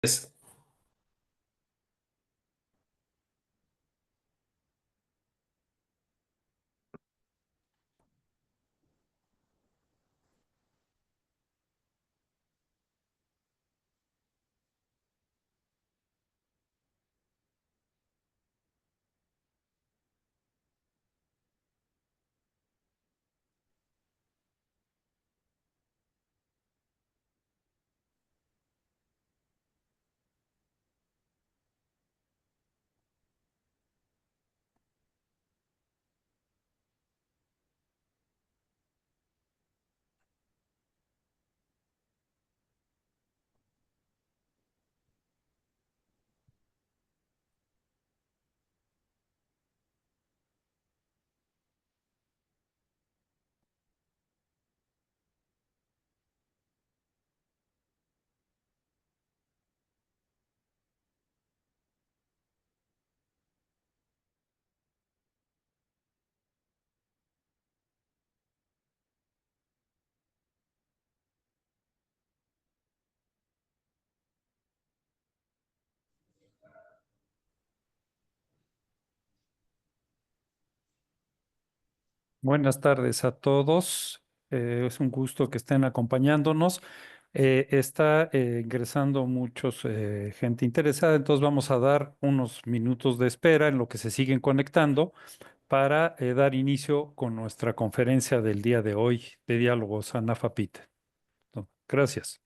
Es- Buenas tardes a todos. Es un gusto que estén acompañándonos. Está ingresando muchos gente interesada, entonces vamos a dar unos minutos de espera en lo que se siguen conectando para dar inicio con nuestra conferencia del día de hoy de diálogos ANAFAPIT. Gracias.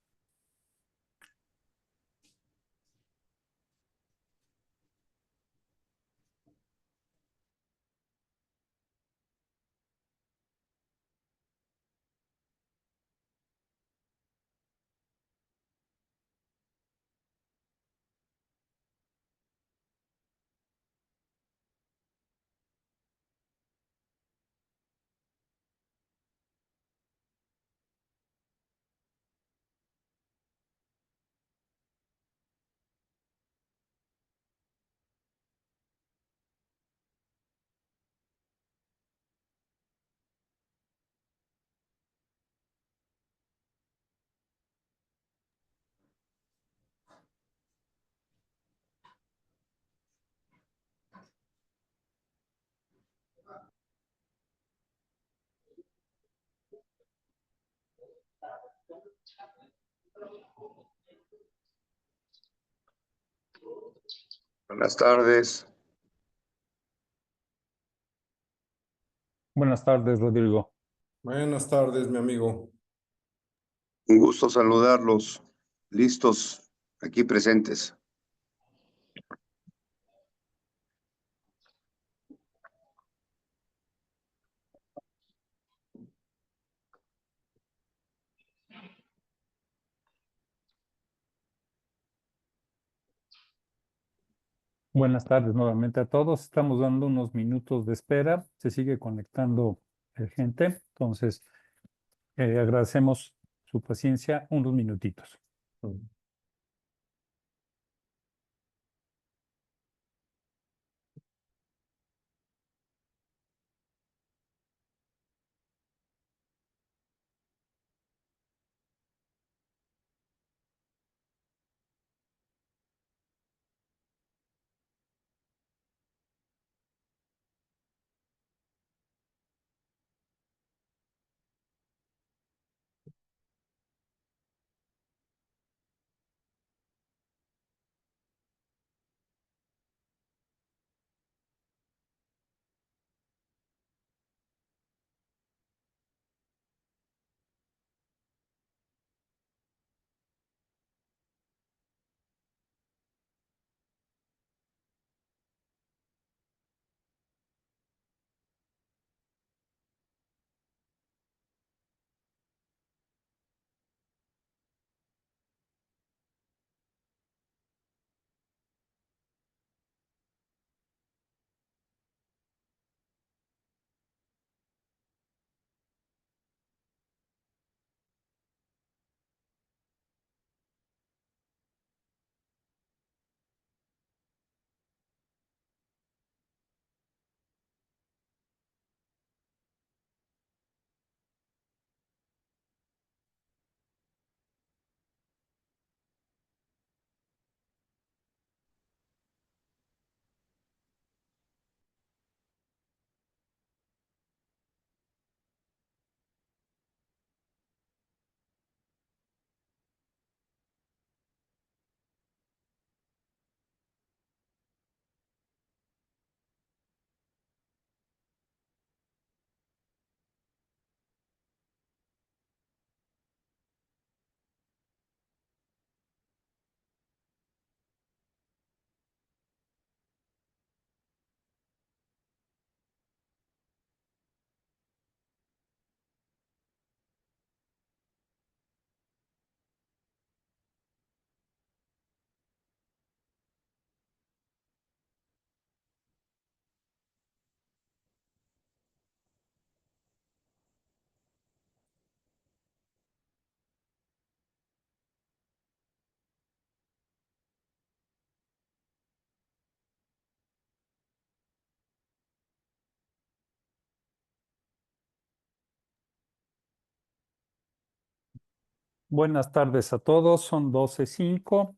Buenas tardes, Buenas tardes, Rodrigo. Buenas tardes, mi amigo. un gusto saludarlos, listos, aquí presentes. Buenas tardes nuevamente a todos. Estamos dando unos minutos de espera. Se sigue conectando gente. Entonces, agradecemos su paciencia unos minutitos. Buenas tardes a todos, son 12:05.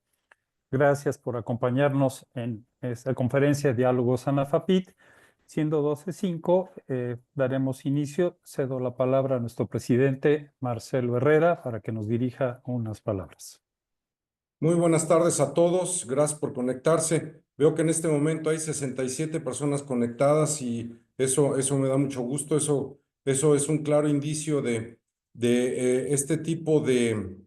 Gracias por acompañarnos en esta conferencia de Diálogos Anafapit. Siendo 12:05, daremos inicio. Cedo la palabra a nuestro presidente Marcelo Herrera para que nos dirija unas palabras. Muy buenas tardes a todos, gracias por conectarse. Veo que en este momento hay 67 personas conectadas y eso me da mucho gusto. Eso es un claro indicio de este tipo de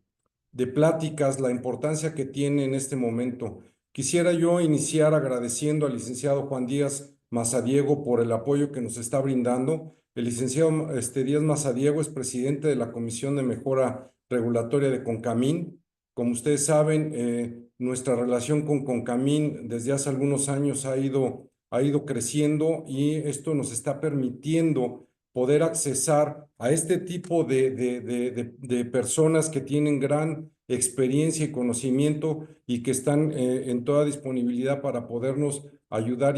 pláticas, la importancia que tiene en este momento. Quisiera yo iniciar agradeciendo al licenciado Juan Díaz Mazadiego por el apoyo que nos está brindando. El licenciado Díaz Mazadiego es presidente de la Comisión de Mejora Regulatoria de CONCAMIN. Como ustedes saben, nuestra relación con CONCAMIN desde hace algunos años ha ido creciendo y esto nos está permitiendo poder accesar a este tipo de personas que tienen gran experiencia y conocimiento y que están en toda disponibilidad para podernos ayudar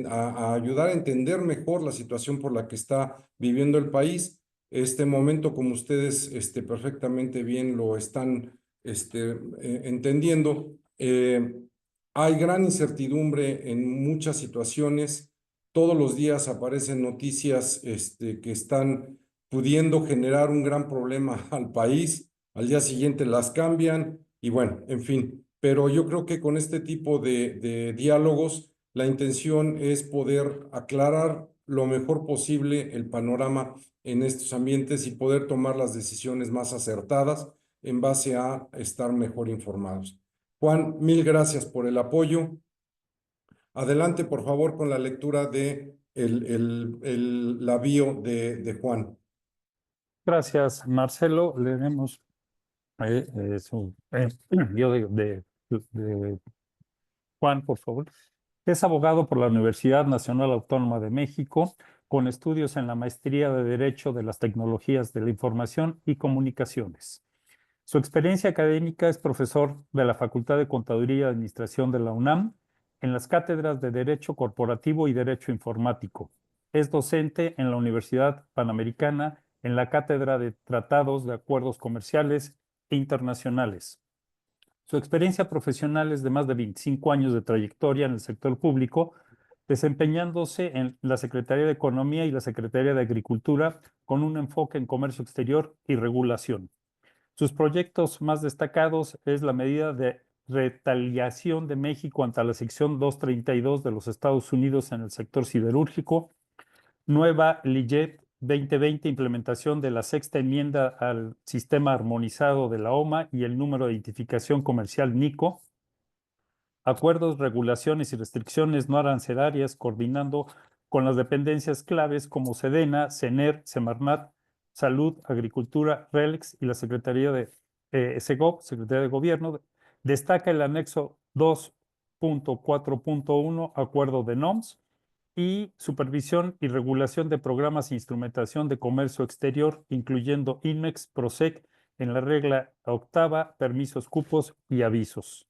a ayudar a entender mejor la situación por la que está viviendo el país. Este momento, como ustedes perfectamente bien lo están entendiendo, hay gran incertidumbre en muchas situaciones. Todos los días aparecen noticias que están pudiendo generar un gran problema al país. Al día siguiente las cambian y bueno, en fin. Pero yo creo que con este tipo de diálogos, la intención es poder aclarar lo mejor posible el panorama en estos ambientes y poder tomar las decisiones más acertadas en base a estar mejor informados. Juan, mil gracias por el apoyo. Adelante, por favor, con la lectura de la bio de Juan. Gracias, Marcelo. Leeremos su bio de Juan, por favor. Es abogado por la Universidad Nacional Autónoma de México, con estudios en la Maestría de Derecho de las Tecnologías de la Información y Comunicaciones. Su experiencia académica es profesor de la Facultad de Contaduría y Administración de la UNAM en las cátedras de Derecho Corporativo y Derecho Informático. Es docente en la Universidad Panamericana en la Cátedra de Tratados de Acuerdos Comerciales e Internacionales. Su experiencia profesional es de más de 25 años de trayectoria en el sector público, desempeñándose en la Secretaría de Economía y la Secretaría de Agricultura con un enfoque en comercio exterior y regulación. Sus proyectos más destacados es la medida de retaliación de México ante la sección 232 de los Estados Unidos en el sector siderúrgico, nueva LIGET 2020, implementación de la sexta enmienda al sistema armonizado de la OMA y el número de identificación comercial NICO, acuerdos, regulaciones y restricciones no arancelarias, coordinando con las dependencias claves como SEDENA, CENER, Semarnat, Salud, Agricultura, RELEX y la Secretaría de SEGOV, Secretaría de Gobierno. Destaca el anexo 2.4.1, acuerdo de NOMS, y supervisión y regulación de programas e instrumentación de comercio exterior, incluyendo INMEX, PROSEC, en la regla octava, permisos, cupos y avisos.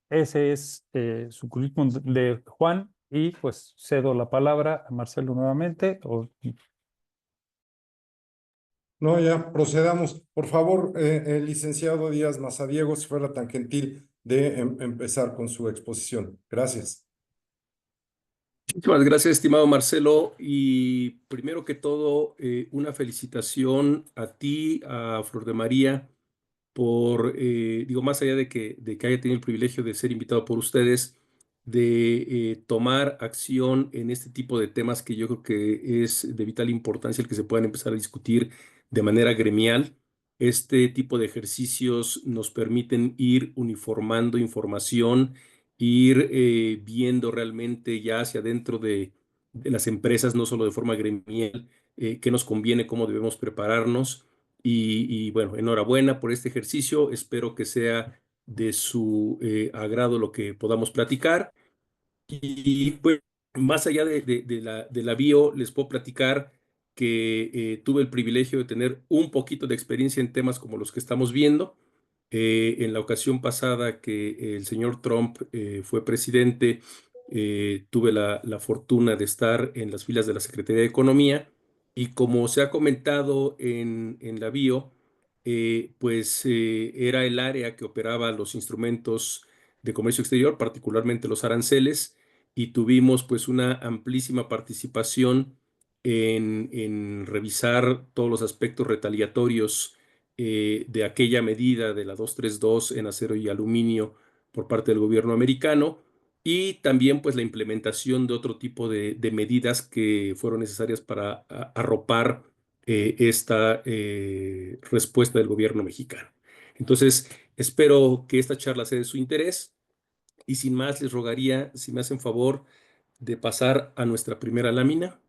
Ese es su currículum de Juan y pues cedo la palabra a Marcelo nuevamente. No, ya, procedamos. Por favor, el licenciado Díaz Mazadiego, si fuera tan gentil de empezar con su exposición. Gracias. Muchísimas gracias, estimado Marcelo. Y primero que todo, una felicitación a ti, a Flor de María, por, digo, más allá de que haya tenido el privilegio de ser invitado por ustedes, de tomar acción en este tipo de temas que yo creo que es de vital importancia el que se puedan empezar a discutir de manera gremial. Este tipo de ejercicios nos permiten ir uniformando información, ir viendo realmente ya hacia adentro de las empresas, no solo de forma gremial, qué nos conviene, cómo debemos prepararnos. Y bueno, enhorabuena por este ejercicio. Espero que sea de su agrado lo que podamos platicar. Y pues, más allá de la bio, les puedo platicar que tuve el privilegio de tener un poquito de experiencia en temas como los que estamos viendo. En la ocasión pasada que el señor Trump fue presidente, tuve la fortuna de estar en las filas de la Secretaría de Economía y como se ha comentado en la bio, era el área que operaba los instrumentos de comercio exterior, particularmente los aranceles, y tuvimos pues una amplísima participación en revisar todos los aspectos retaliatorios de aquella medida de la 232 en acero y aluminio por parte del gobierno americano, y también pues la implementación de otro tipo de medidas que fueron necesarias para arropar esta respuesta del gobierno mexicano. Entonces, espero que esta charla sea de su interés y sin más les rogaría, si me hacen favor, de pasar a nuestra primera lámina.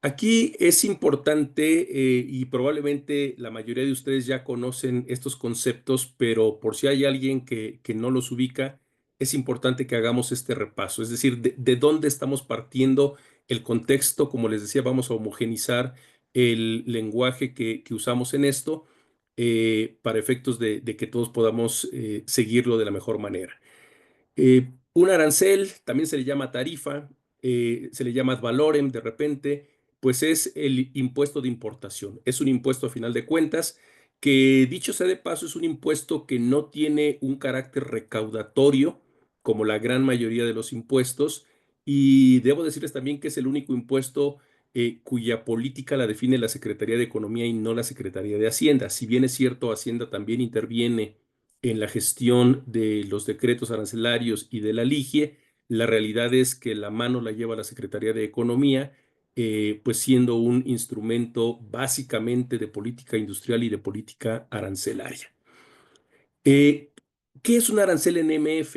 Aquí es importante y probablemente la mayoría de ustedes ya conocen estos conceptos, pero por si hay alguien que no los ubica, es importante que hagamos este repaso, es decir, de dónde estamos partiendo, el contexto, como les decía, vamos a homogenizar el lenguaje que usamos en esto para efectos de que todos podamos seguirlo de la mejor manera. Un arancel, también se le llama tarifa, se le llama ad valorem de repente, pues es el impuesto de importación. Es un impuesto a final de cuentas que, dicho sea de paso, es un impuesto que no tiene un carácter recaudatorio como la gran mayoría de los impuestos. Y debo decirles también que es el único impuesto cuya política la define la Secretaría de Economía y no la Secretaría de Hacienda. Si bien es cierto, Hacienda también interviene en la gestión de los decretos arancelarios y de la LIGIE, la realidad es que la mano la lleva la Secretaría de Economía, pues siendo un instrumento básicamente de política industrial y de política arancelaria. Eh, ¿Qué es un arancel NMF?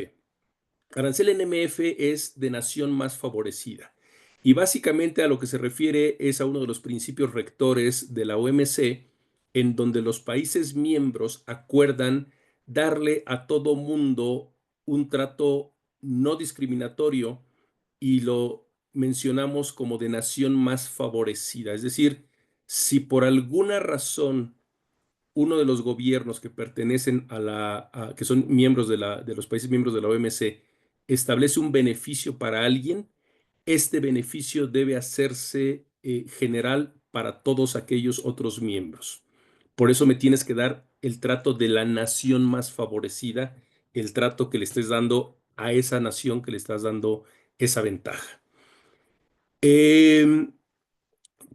Arancel NMF es de nación más favorecida y básicamente a lo que se refiere es a uno de los principios rectores de la OMC, en donde los países miembros acuerdan darle a todo mundo un trato no discriminatorio y lo mencionamos como de nación más favorecida. Es decir, si por alguna razón uno de los gobiernos que pertenecen que son miembros de los países miembros de la OMC, establece un beneficio para alguien, este beneficio debe hacerse general para todos aquellos otros miembros. Por eso me tienes que dar el trato de la nación más favorecida, el trato que le estés dando a esa nación que le estás dando esa ventaja. ¿Qué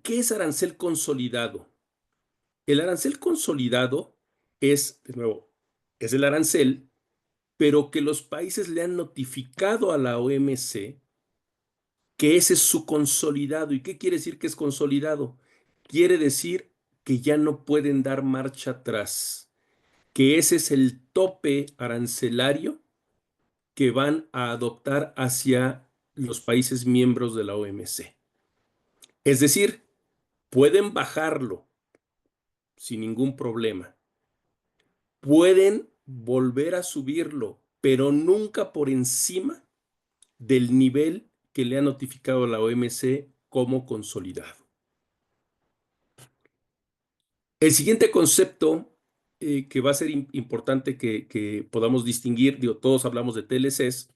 es arancel consolidado? El arancel consolidado es, de nuevo, es el arancel, pero que los países le han notificado a la OMC que ese es su consolidado. ¿Y qué quiere decir que es consolidado? Quiere decir que ya no pueden dar marcha atrás, que ese es el tope arancelario que van a adoptar hacia los países miembros de la OMC. Es decir, pueden bajarlo sin ningún problema. Pueden volver a subirlo, pero nunca por encima del nivel que le ha notificado la OMC como consolidado. El siguiente concepto que va a ser importante que podamos distinguir, digo, todos hablamos de TLCs,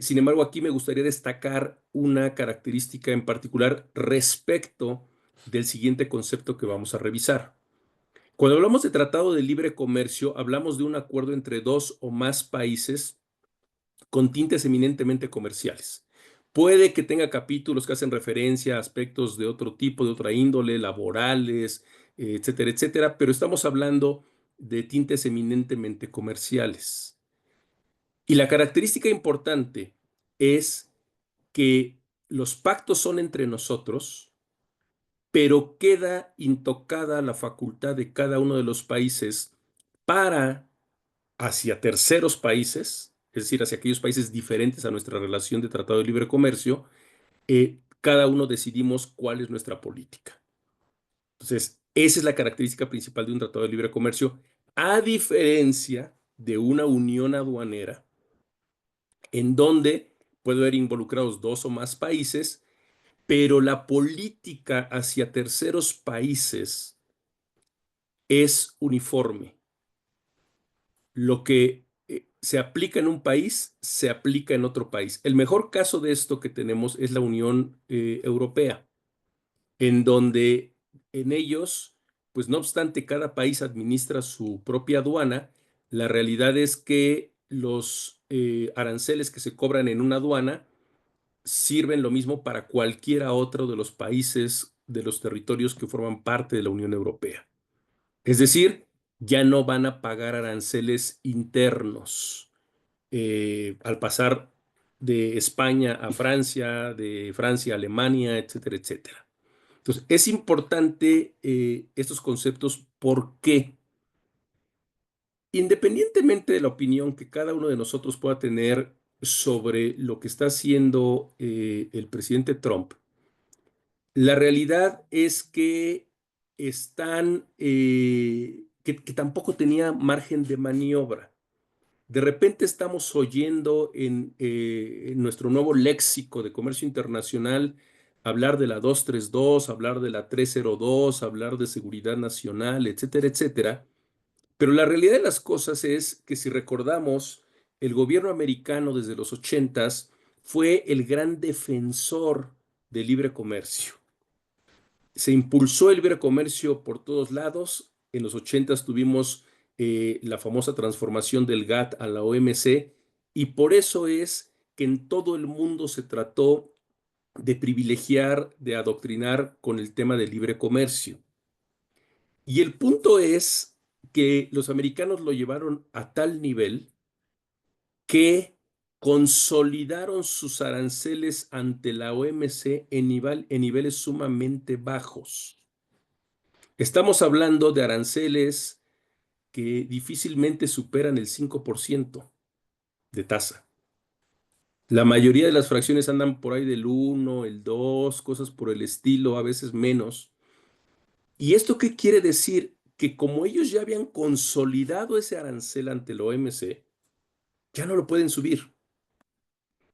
sin embargo, aquí me gustaría destacar una característica en particular respecto del siguiente concepto que vamos a revisar. Cuando hablamos de tratado de libre comercio, hablamos de un acuerdo entre dos o más países con tintes eminentemente comerciales. Puede que tenga capítulos que hacen referencia a aspectos de otro tipo, de otra índole, laborales, etcétera, etcétera, pero estamos hablando de tintes eminentemente comerciales. Y la característica importante es que los pactos son entre nosotros, pero queda intocada la facultad de cada uno de los países para hacia terceros países, es decir, hacia aquellos países diferentes a nuestra relación de tratado de libre comercio, cada uno decidimos cuál es nuestra política. Entonces, esa es la característica principal de un tratado de libre comercio, a diferencia de una unión aduanera, en donde puede haber involucrados dos o más países, pero la política hacia terceros países es uniforme. Lo que se aplica en un país, se aplica en otro país. El mejor caso de esto que tenemos es la Unión Europea. en donde en ellos, pues no obstante cada país administra su propia aduana, la realidad es que los aranceles que se cobran en una aduana sirven lo mismo para cualquiera otro de los países de los territorios que forman parte de la Unión Europea. Es decir, ya no van a pagar aranceles internos al pasar de España a Francia, de Francia a Alemania, etcétera, etcétera. Entonces, es importante estos conceptos porque independientemente de la opinión que cada uno de nosotros pueda tener sobre lo que está haciendo el presidente Trump, la realidad es que que tampoco tenía margen de maniobra. De repente estamos oyendo en nuestro nuevo léxico de comercio internacional hablar de la 232, hablar de la 302, hablar de seguridad nacional, etcétera, etcétera. Pero la realidad de las cosas es que si recordamos, el gobierno americano desde los 80s fue el gran defensor del libre comercio. Se impulsó el libre comercio por todos lados. En los 80s tuvimos la famosa transformación del GATT a la OMC y por eso es que en todo el mundo se trató de privilegiar, de adoctrinar con el tema del libre comercio. Y el punto es que los americanos lo llevaron a tal nivel que consolidaron sus aranceles ante la OMC en niveles sumamente bajos. Estamos hablando de aranceles que difícilmente superan el 5% de tasa. La mayoría de las fracciones andan por ahí del 1, el 2, cosas por el estilo, a veces menos. ¿Y esto qué quiere decir? Que como ellos ya habían consolidado ese arancel ante la OMC, ya no lo pueden subir.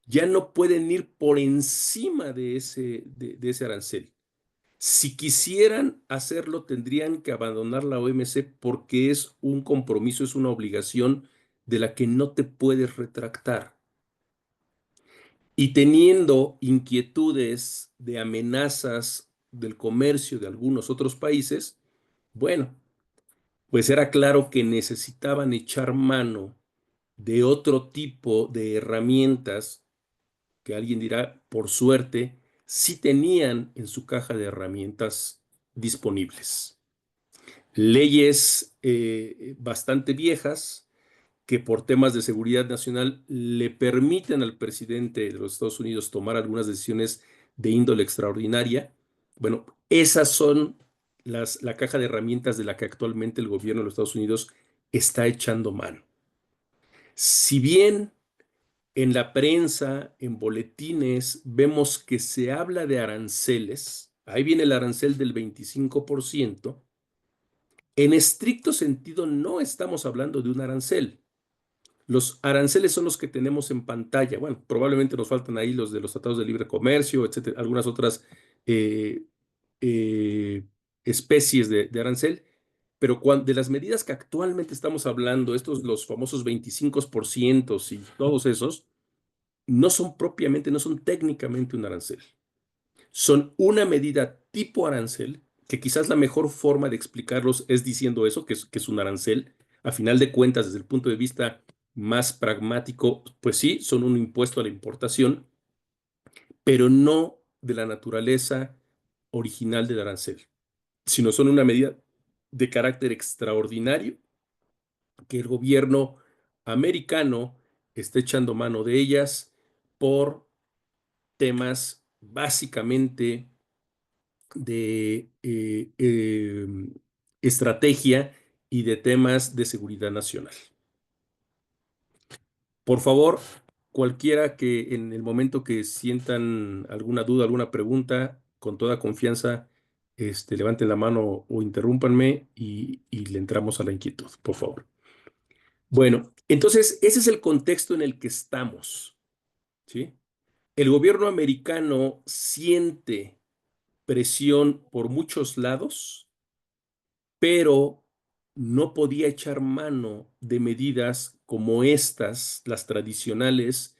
Ya no pueden ir por encima de de ese arancel. Si quisieran hacerlo, tendrían que abandonar la OMC porque es un compromiso, es una obligación de la que no te puedes retractar. Y teniendo inquietudes de amenazas del comercio de algunos otros países, bueno, pues era claro que necesitaban echar mano de otro tipo de herramientas que alguien dirá, por suerte, sí tenían en su caja de herramientas disponibles. Leyes bastante viejas que por temas de seguridad nacional le permiten al presidente de los Estados Unidos tomar algunas decisiones de índole extraordinaria. Bueno, esas son la caja de herramientas de la que actualmente el gobierno de los Estados Unidos está echando mano. Si bien en la prensa, en boletines, vemos que se habla de aranceles, ahí viene el arancel del 25%, en estricto sentido no estamos hablando de un arancel. Los aranceles son los que tenemos en pantalla. Bueno, probablemente nos faltan ahí los de los tratados de libre comercio, etcétera, algunas otras eh, eh, especies de arancel. Pero de las medidas que actualmente estamos hablando, estos los famosos 25% y todos esos, no son propiamente, no son técnicamente un arancel. Son una medida tipo arancel, que quizás la mejor forma de explicarlos es diciendo eso, que es un arancel. A final de cuentas, desde el punto de vista más pragmático, pues sí, son un impuesto a la importación, pero no de la naturaleza original del arancel, sino son una medida de carácter extraordinario que el gobierno americano está echando mano de ellas por temas básicamente de estrategia y de temas de seguridad nacional. Por favor, cualquiera que en el momento que sientan alguna duda, alguna pregunta, con toda confianza, levanten la mano o interrúmpanme y le entramos a la inquietud, por favor. Bueno, entonces ese es el contexto en el que estamos, ¿sí? El gobierno americano siente presión por muchos lados, pero no podía echar mano de medidas como estas, las tradicionales.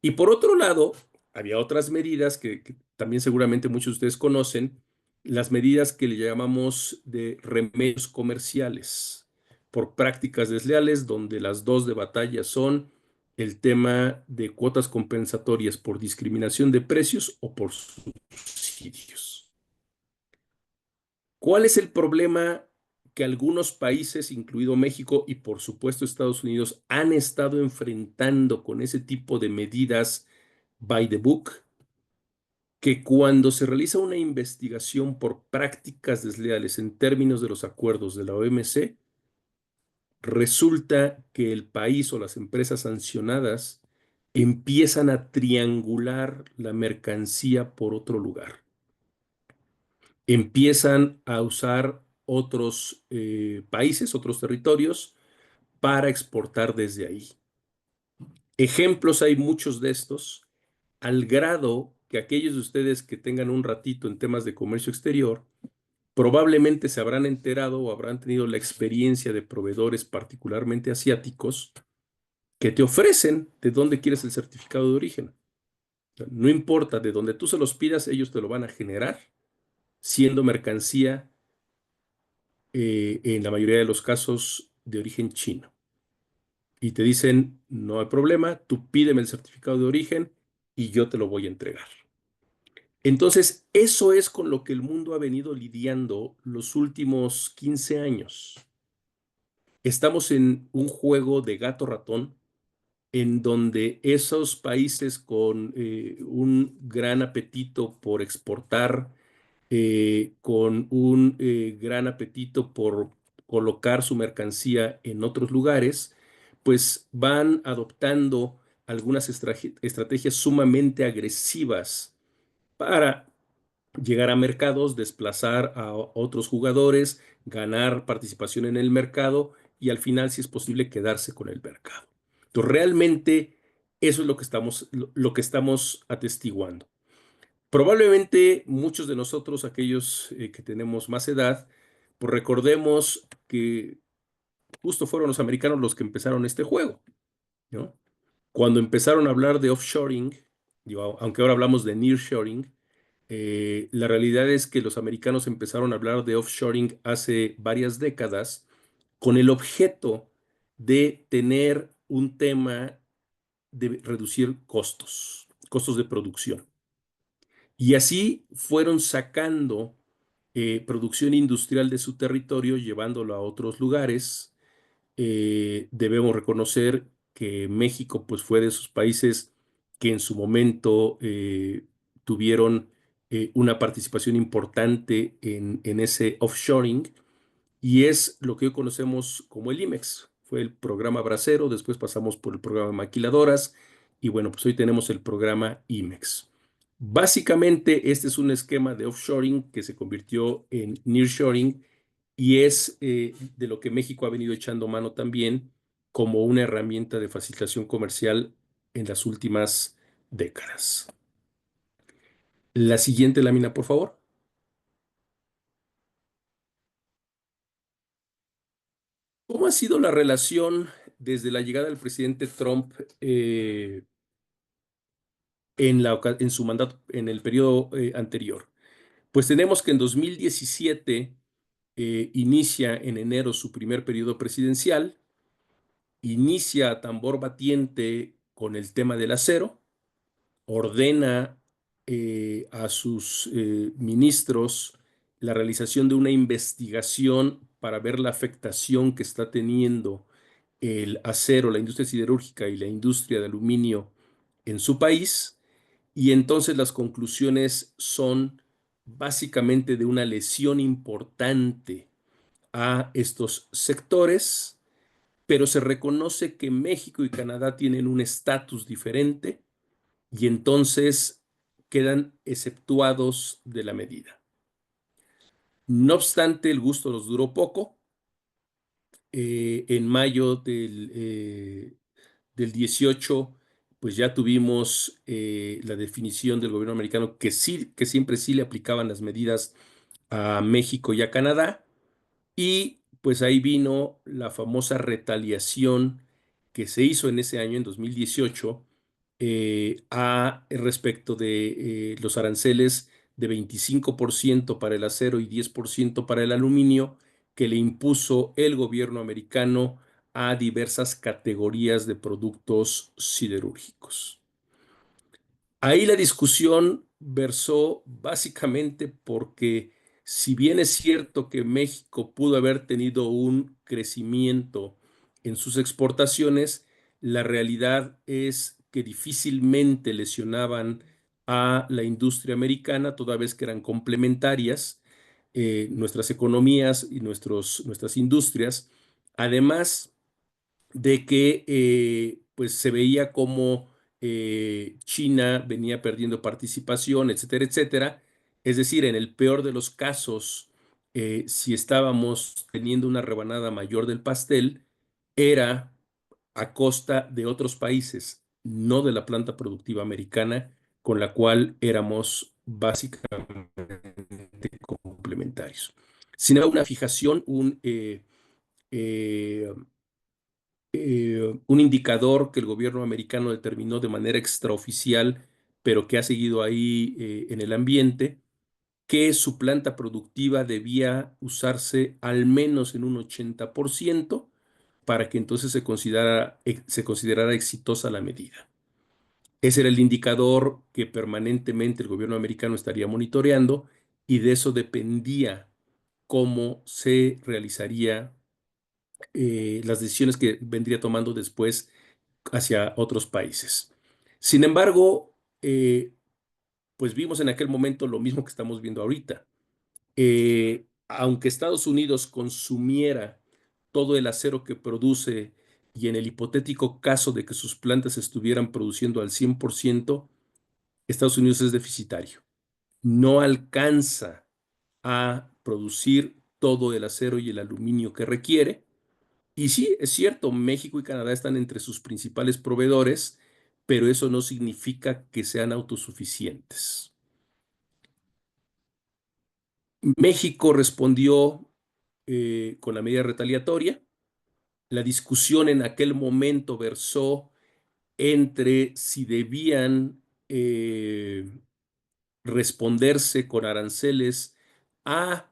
Y por otro lado, había otras medidas que también seguramente muchos de ustedes conocen, las medidas que le llamamos de remedios comerciales por prácticas desleales, donde las dos de batalla son el tema de cuotas compensatorias por discriminación de precios o por subsidios. ¿Cuál es el problema que algunos países, incluido México y por supuesto Estados Unidos, han estado enfrentando con ese tipo de medidas by the book? Que cuando se realiza una investigación por prácticas desleales en términos de los acuerdos de la OMC, resulta que el país o las empresas sancionadas empiezan a triangular la mercancía por otro lugar. Empiezan a usar otros países, otros territorios, para exportar desde ahí. Ejemplos hay muchos de estos, al grado que aquellos de ustedes que tengan un ratito en temas de comercio exterior, probablemente se habrán enterado o habrán tenido la experiencia de proveedores particularmente asiáticos que te ofrecen de dónde quieres el certificado de origen. O sea, no importa de dónde tú se los pidas, ellos te lo van a generar, siendo mercancía, en la mayoría de los casos, de origen chino. Y te dicen, no hay problema, tú pídeme el certificado de origen y yo te lo voy a entregar. Entonces, eso es con lo que el mundo ha venido lidiando los últimos 15 años. Estamos en un juego de gato-ratón en donde esos países con un gran apetito por exportar, con un gran apetito por colocar su mercancía en otros lugares, pues van adoptando algunas estrategias sumamente agresivas para llegar a mercados, desplazar a otros jugadores, ganar participación en el mercado y al final, si es posible, quedarse con el mercado. Entonces, realmente eso es lo que estamos atestiguando. Probablemente muchos de nosotros, aquellos que tenemos más edad, pues recordemos que justo fueron los americanos los que empezaron este juego, ¿no? Cuando empezaron a hablar de offshoring, digo, aunque ahora hablamos de nearshoring, la realidad es que los americanos empezaron a hablar de offshoring hace varias décadas con el objeto de tener un tema de reducir costos, costos de producción. Y así fueron sacando producción industrial de su territorio, llevándolo a otros lugares. Debemos reconocer que México pues, fue de esos países que en su momento tuvieron una participación importante en ese offshoring y es lo que hoy conocemos como el IMEX. Fue el programa Bracero, después pasamos por el programa Maquiladoras y bueno, pues hoy tenemos el programa IMEX. Básicamente, este es un esquema de offshoring que se convirtió en nearshoring y es de lo que México ha venido echando mano también como una herramienta de facilitación comercial en las últimas décadas. La siguiente lámina, por favor. ¿Cómo ha sido la relación desde la llegada del presidente Trump en su mandato, en el periodo anterior? Pues tenemos que en 2017 inicia en enero su primer periodo presidencial, inicia a tambor batiente con el tema del acero, ordena a sus ministros la realización de una investigación para ver la afectación que está teniendo el acero, la industria siderúrgica y la industria de aluminio en su país. Y entonces las conclusiones son básicamente de una lesión importante a estos sectores, pero se reconoce que México y Canadá tienen un estatus diferente y entonces quedan exceptuados de la medida. No obstante, el gusto nos duró poco. En mayo del 18, pues ya tuvimos la definición del gobierno americano que sí, que siempre sí le aplicaban las medidas a México y a Canadá. Y pues ahí vino la famosa retaliación que se hizo en ese año, en 2018, respecto de los aranceles de 25% para el acero y 10% para el aluminio que le impuso el gobierno americano a diversas categorías de productos siderúrgicos. Ahí la discusión versó básicamente porque si bien es cierto que México pudo haber tenido un crecimiento en sus exportaciones, la realidad es que difícilmente lesionaban a la industria americana, toda vez que eran complementarias nuestras economías y nuestras industrias, además de que pues se veía como China venía perdiendo participación, etcétera, etcétera. Es decir, en el peor de los casos, si estábamos teniendo una rebanada mayor del pastel, era a costa de otros países, no de la planta productiva americana, con la cual éramos básicamente complementarios. Sin embargo, una fijación, eh, un indicador que el gobierno americano determinó de manera extraoficial, pero que ha seguido ahí en el ambiente, que su planta productiva debía usarse al menos en un 80% para que entonces se considerara exitosa la medida. Ese era el indicador que permanentemente el gobierno americano estaría monitoreando y de eso dependía cómo se realizaría las decisiones que vendría tomando después hacia otros países. Sin embargo, pues vimos en aquel momento lo mismo que estamos viendo ahorita. Aunque Estados Unidos consumiera todo el acero que produce y en el hipotético caso de que sus plantas estuvieran produciendo al 100%, Estados Unidos es deficitario. No alcanza a producir todo el acero y el aluminio que requiere. Y sí, es cierto, México y Canadá están entre sus principales proveedores, pero eso no significa que sean autosuficientes. México respondió con la medida retaliatoria. La discusión en aquel momento versó entre si debían responderse con aranceles a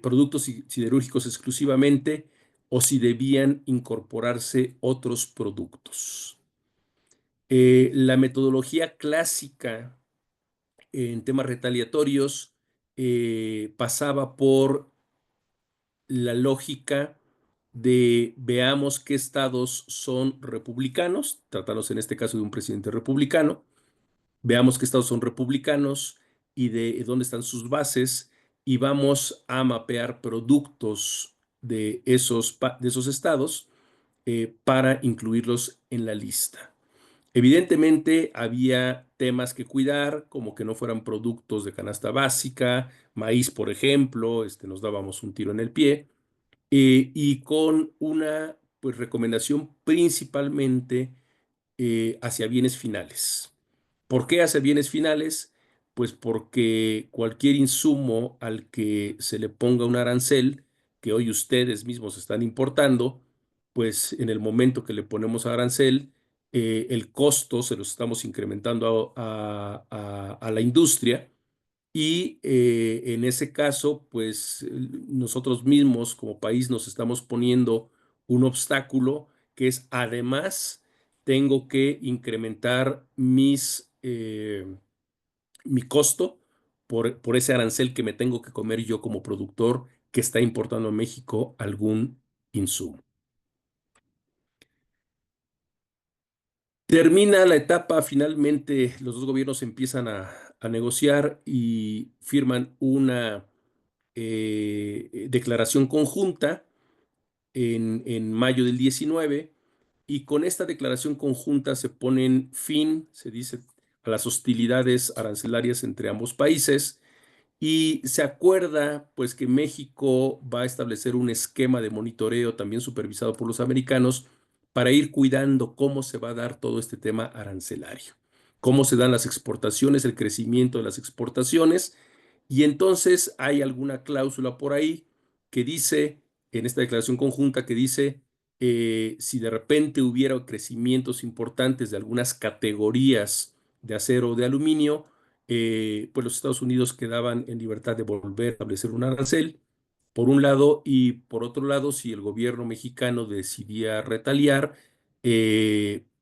productos siderúrgicos exclusivamente o si debían incorporarse otros productos. La metodología clásica en temas retaliatorios pasaba por la lógica de veamos qué estados son republicanos, tratándose en este caso de un presidente republicano, veamos qué estados son republicanos y de dónde están sus bases y vamos a mapear productos de esos estados para incluirlos en la lista. Evidentemente había temas que cuidar, como que no fueran productos de canasta básica, maíz, por ejemplo, nos dábamos un tiro en el pie, y con una pues, recomendación principalmente hacia bienes finales. ¿Por qué hacia bienes finales? Pues porque cualquier insumo al que se le ponga un arancel, que hoy ustedes mismos están importando, pues en el momento que le ponemos arancel, el costo se los estamos incrementando a la industria y en ese caso, pues nosotros mismos como país nos estamos poniendo un obstáculo que es además tengo que incrementar mi costo por ese arancel que me tengo que comer yo como productor que está importando a México algún insumo. Termina la etapa, finalmente los dos gobiernos empiezan a negociar y firman una declaración conjunta en mayo del 19 y con esta declaración conjunta se ponen fin, se dice, a las hostilidades arancelarias entre ambos países y se acuerda pues que México va a establecer un esquema de monitoreo también supervisado por los americanos para ir cuidando cómo se va a dar todo este tema arancelario, cómo se dan las exportaciones, el crecimiento de las exportaciones y entonces hay alguna cláusula por ahí que dice, en esta declaración conjunta, que dice, si de repente hubiera crecimientos importantes de algunas categorías de acero o de aluminio, pues los Estados Unidos quedaban en libertad de volver a establecer un arancel, por un lado, y por otro lado, si el gobierno mexicano decidía retaliar,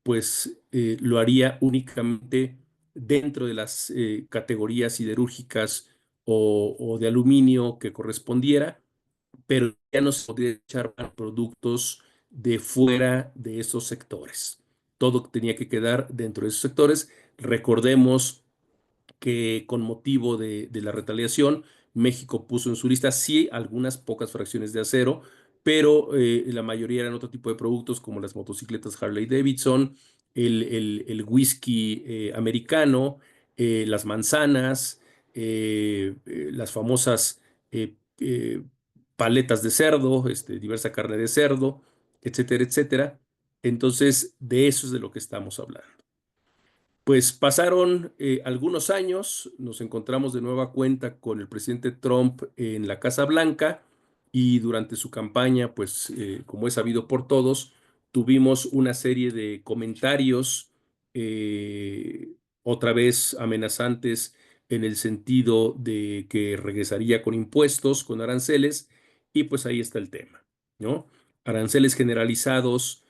pues lo haría únicamente dentro de las categorías siderúrgicas o de aluminio que correspondiera, pero ya no se podía echar productos de fuera de esos sectores. Todo tenía que quedar dentro de esos sectores. Recordemos que con motivo de la retaliación, México puso en su lista, sí, algunas pocas fracciones de acero, pero la mayoría eran otro tipo de productos como las motocicletas Harley Davidson, el whisky americano, las manzanas, las famosas eh, eh, paletas de cerdo, diversa carne de cerdo, etcétera, etcétera. Entonces, de eso es de lo que estamos hablando. Pues pasaron algunos años, nos encontramos de nueva cuenta con el presidente Trump en la Casa Blanca y durante su campaña, pues como es sabido por todos, tuvimos una serie de comentarios otra vez amenazantes en el sentido de que regresaría con impuestos, con aranceles, y pues ahí está el tema, ¿no? Aranceles generalizados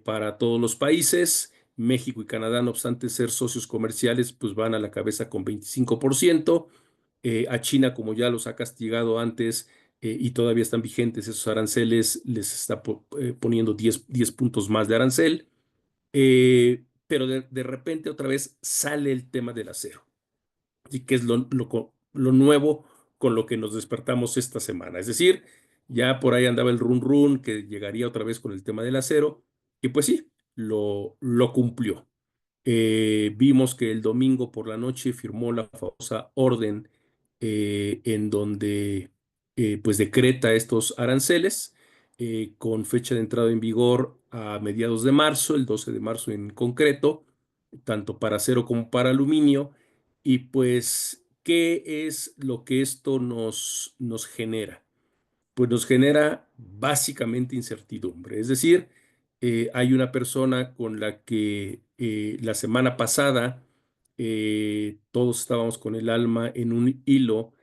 para todos los países. México y Canadá, no obstante ser socios comerciales, pues van a la cabeza con 25%. A China, como ya los ha castigado antes y todavía están vigentes esos aranceles, les está poniendo 10 puntos más de arancel. Pero de repente otra vez sale el tema del acero, y que es lo nuevo con lo que nos despertamos esta semana. Es decir, ya por ahí andaba el run run que llegaría otra vez con el tema del acero, y pues sí, lo cumplió. Vimos que el domingo por la noche firmó la famosa orden en donde pues decreta estos aranceles con fecha de entrada en vigor a mediados de marzo, el 12 de marzo en concreto, tanto para acero como para aluminio. Y pues, ¿qué es lo que esto nos genera? Pues nos genera básicamente incertidumbre. Es decir, hay una persona con la que la semana pasada todos estábamos con el alma en un hilo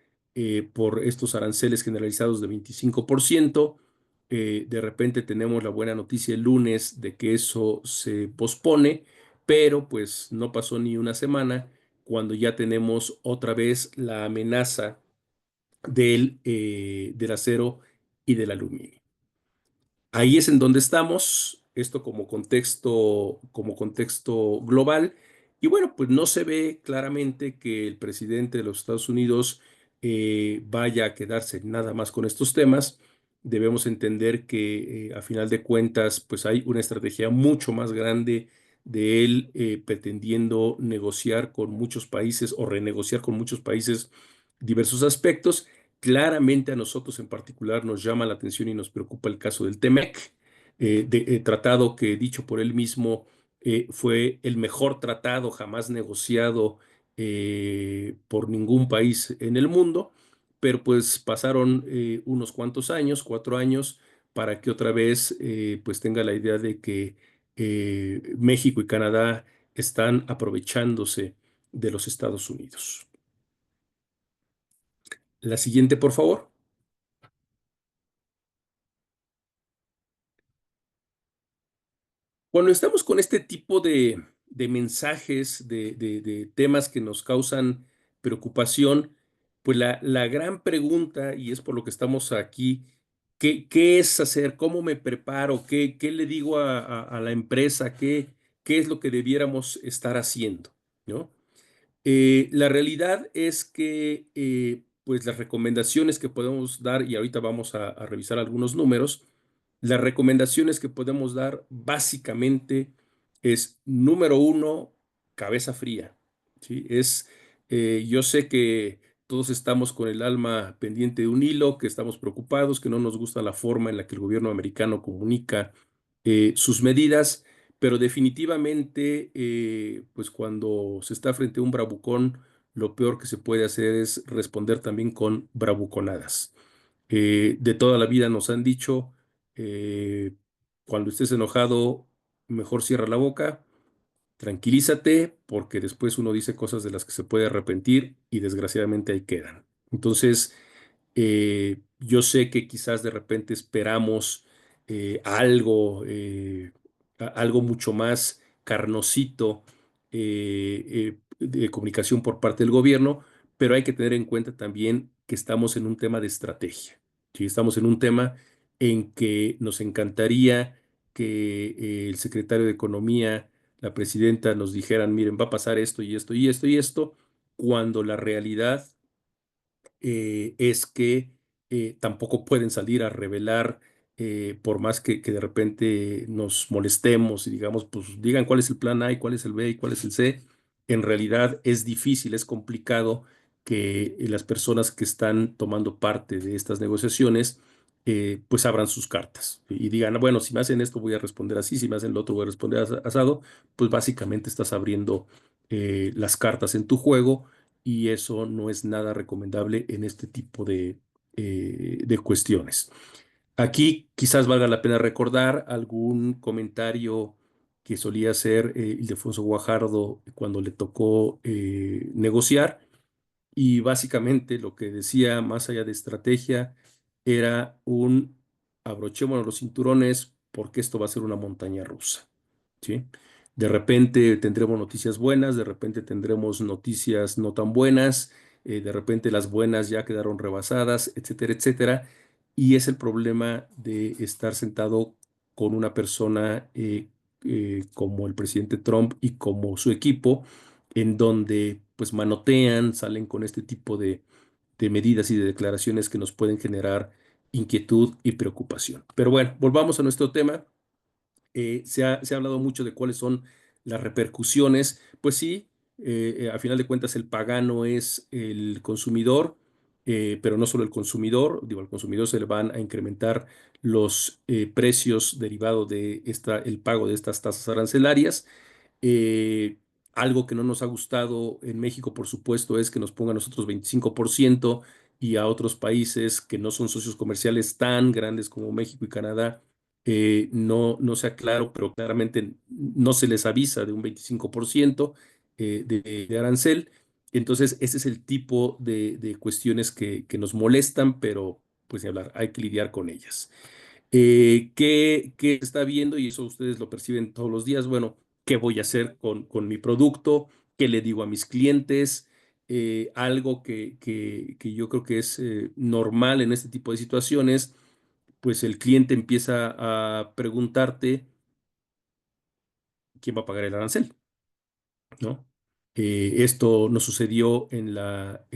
por estos aranceles generalizados de 25%. De repente tenemos la buena noticia el lunes de que eso se pospone, pero pues no pasó ni una semana cuando ya tenemos otra vez la amenaza del acero y del aluminio. Ahí es en donde estamos, esto como contexto global. Y bueno, pues no se ve claramente que el presidente de los Estados Unidos vaya a quedarse nada más con estos temas. Debemos entender que a final de cuentas, pues hay una estrategia mucho más grande de él pretendiendo negociar con muchos países o renegociar con muchos países diversos aspectos. Claramente a nosotros en particular nos llama la atención y nos preocupa el caso del TEMEC, tratado que dicho por él mismo fue el mejor tratado jamás negociado por ningún país en el mundo, pero pues pasaron unos cuantos años, 4 años, para que otra vez pues tenga la idea de que México y Canadá están aprovechándose de los Estados Unidos. La siguiente, por favor. Cuando estamos con este tipo de mensajes, de temas que nos causan preocupación, pues la gran pregunta, y es por lo que estamos aquí, ¿qué es hacer? ¿Cómo me preparo? ¿Qué le digo a la empresa? ¿Qué es lo que debiéramos estar haciendo? ¿No? La realidad es que pues las recomendaciones que podemos dar, y ahorita vamos a revisar algunos números, las recomendaciones que podemos dar básicamente es, número uno, cabeza fría, ¿sí? Yo sé que todos estamos con el alma pendiente de un hilo, que estamos preocupados, que no nos gusta la forma en la que el gobierno americano comunica sus medidas, pero definitivamente, pues cuando se está frente a un bravucón, lo peor que se puede hacer es responder también con bravuconadas. De toda la vida nos han dicho, eh, cuando estés enojado, mejor cierra la boca. tranquilízate, porque después uno dice cosas de las que se puede arrepentir y desgraciadamente ahí quedan. Entonces, yo sé que quizás de repente esperamos algo, algo mucho más carnosito de comunicación por parte del gobierno, pero hay que tener en cuenta también que estamos en un tema de estrategia. ¿Sí? Estamos en un tema en que nos encantaría que el secretario de Economía, la presidenta, nos dijeran, miren, va a pasar esto y esto y esto y esto, cuando la realidad es que tampoco pueden salir a revelar, por más que de repente nos molestemos y digamos, pues digan cuál es el plan A y cuál es el B y cuál es el C. En realidad es difícil, es complicado que las personas que están tomando parte de estas negociaciones, pues abran sus cartas y digan, bueno, si me hacen esto voy a responder así, si me hacen lo otro voy a responder asado, pues básicamente estás abriendo las cartas en tu juego y eso no es nada recomendable en este tipo de cuestiones. Aquí quizás valga la pena recordar algún comentario que solía hacer Ildefonso Guajardo cuando le tocó negociar y básicamente lo que decía más allá de estrategia era un abrochémonos los cinturones porque esto va a ser una montaña rusa. ¿Sí? De repente tendremos noticias buenas, de repente tendremos noticias no tan buenas, de repente las buenas ya quedaron rebasadas, etcétera, etcétera. Y es el problema de estar sentado con una persona como el presidente Trump y como su equipo, en donde pues manotean, salen con este tipo de medidas y de declaraciones que nos pueden generar inquietud y preocupación. Pero bueno, volvamos a nuestro tema. Se ha hablado mucho de cuáles son las repercusiones. Pues sí, a final de cuentas el pagano es el consumidor, pero no solo el consumidor, digo, al consumidor se le van a incrementar los precios derivados de el pago de estas tasas arancelarias. Eh, Algo que no nos ha gustado en México, por supuesto, es que nos pongan a nosotros 25% y a otros países que no son socios comerciales tan grandes como México y Canadá, no sea claro, pero claramente no se les avisa de un 25% de arancel. Entonces, ese es el tipo de cuestiones que nos molestan, pero pues ni hablar, hay que lidiar con ellas. ¿Qué está viendo? Y eso ustedes lo perciben todos los días. Bueno, ¿qué voy a hacer con mi producto? ¿Qué le digo a mis clientes? Algo que yo creo que es normal en este tipo de situaciones, pues el cliente empieza a preguntarte quién va a pagar el arancel, ¿no? Esto nos sucedió en la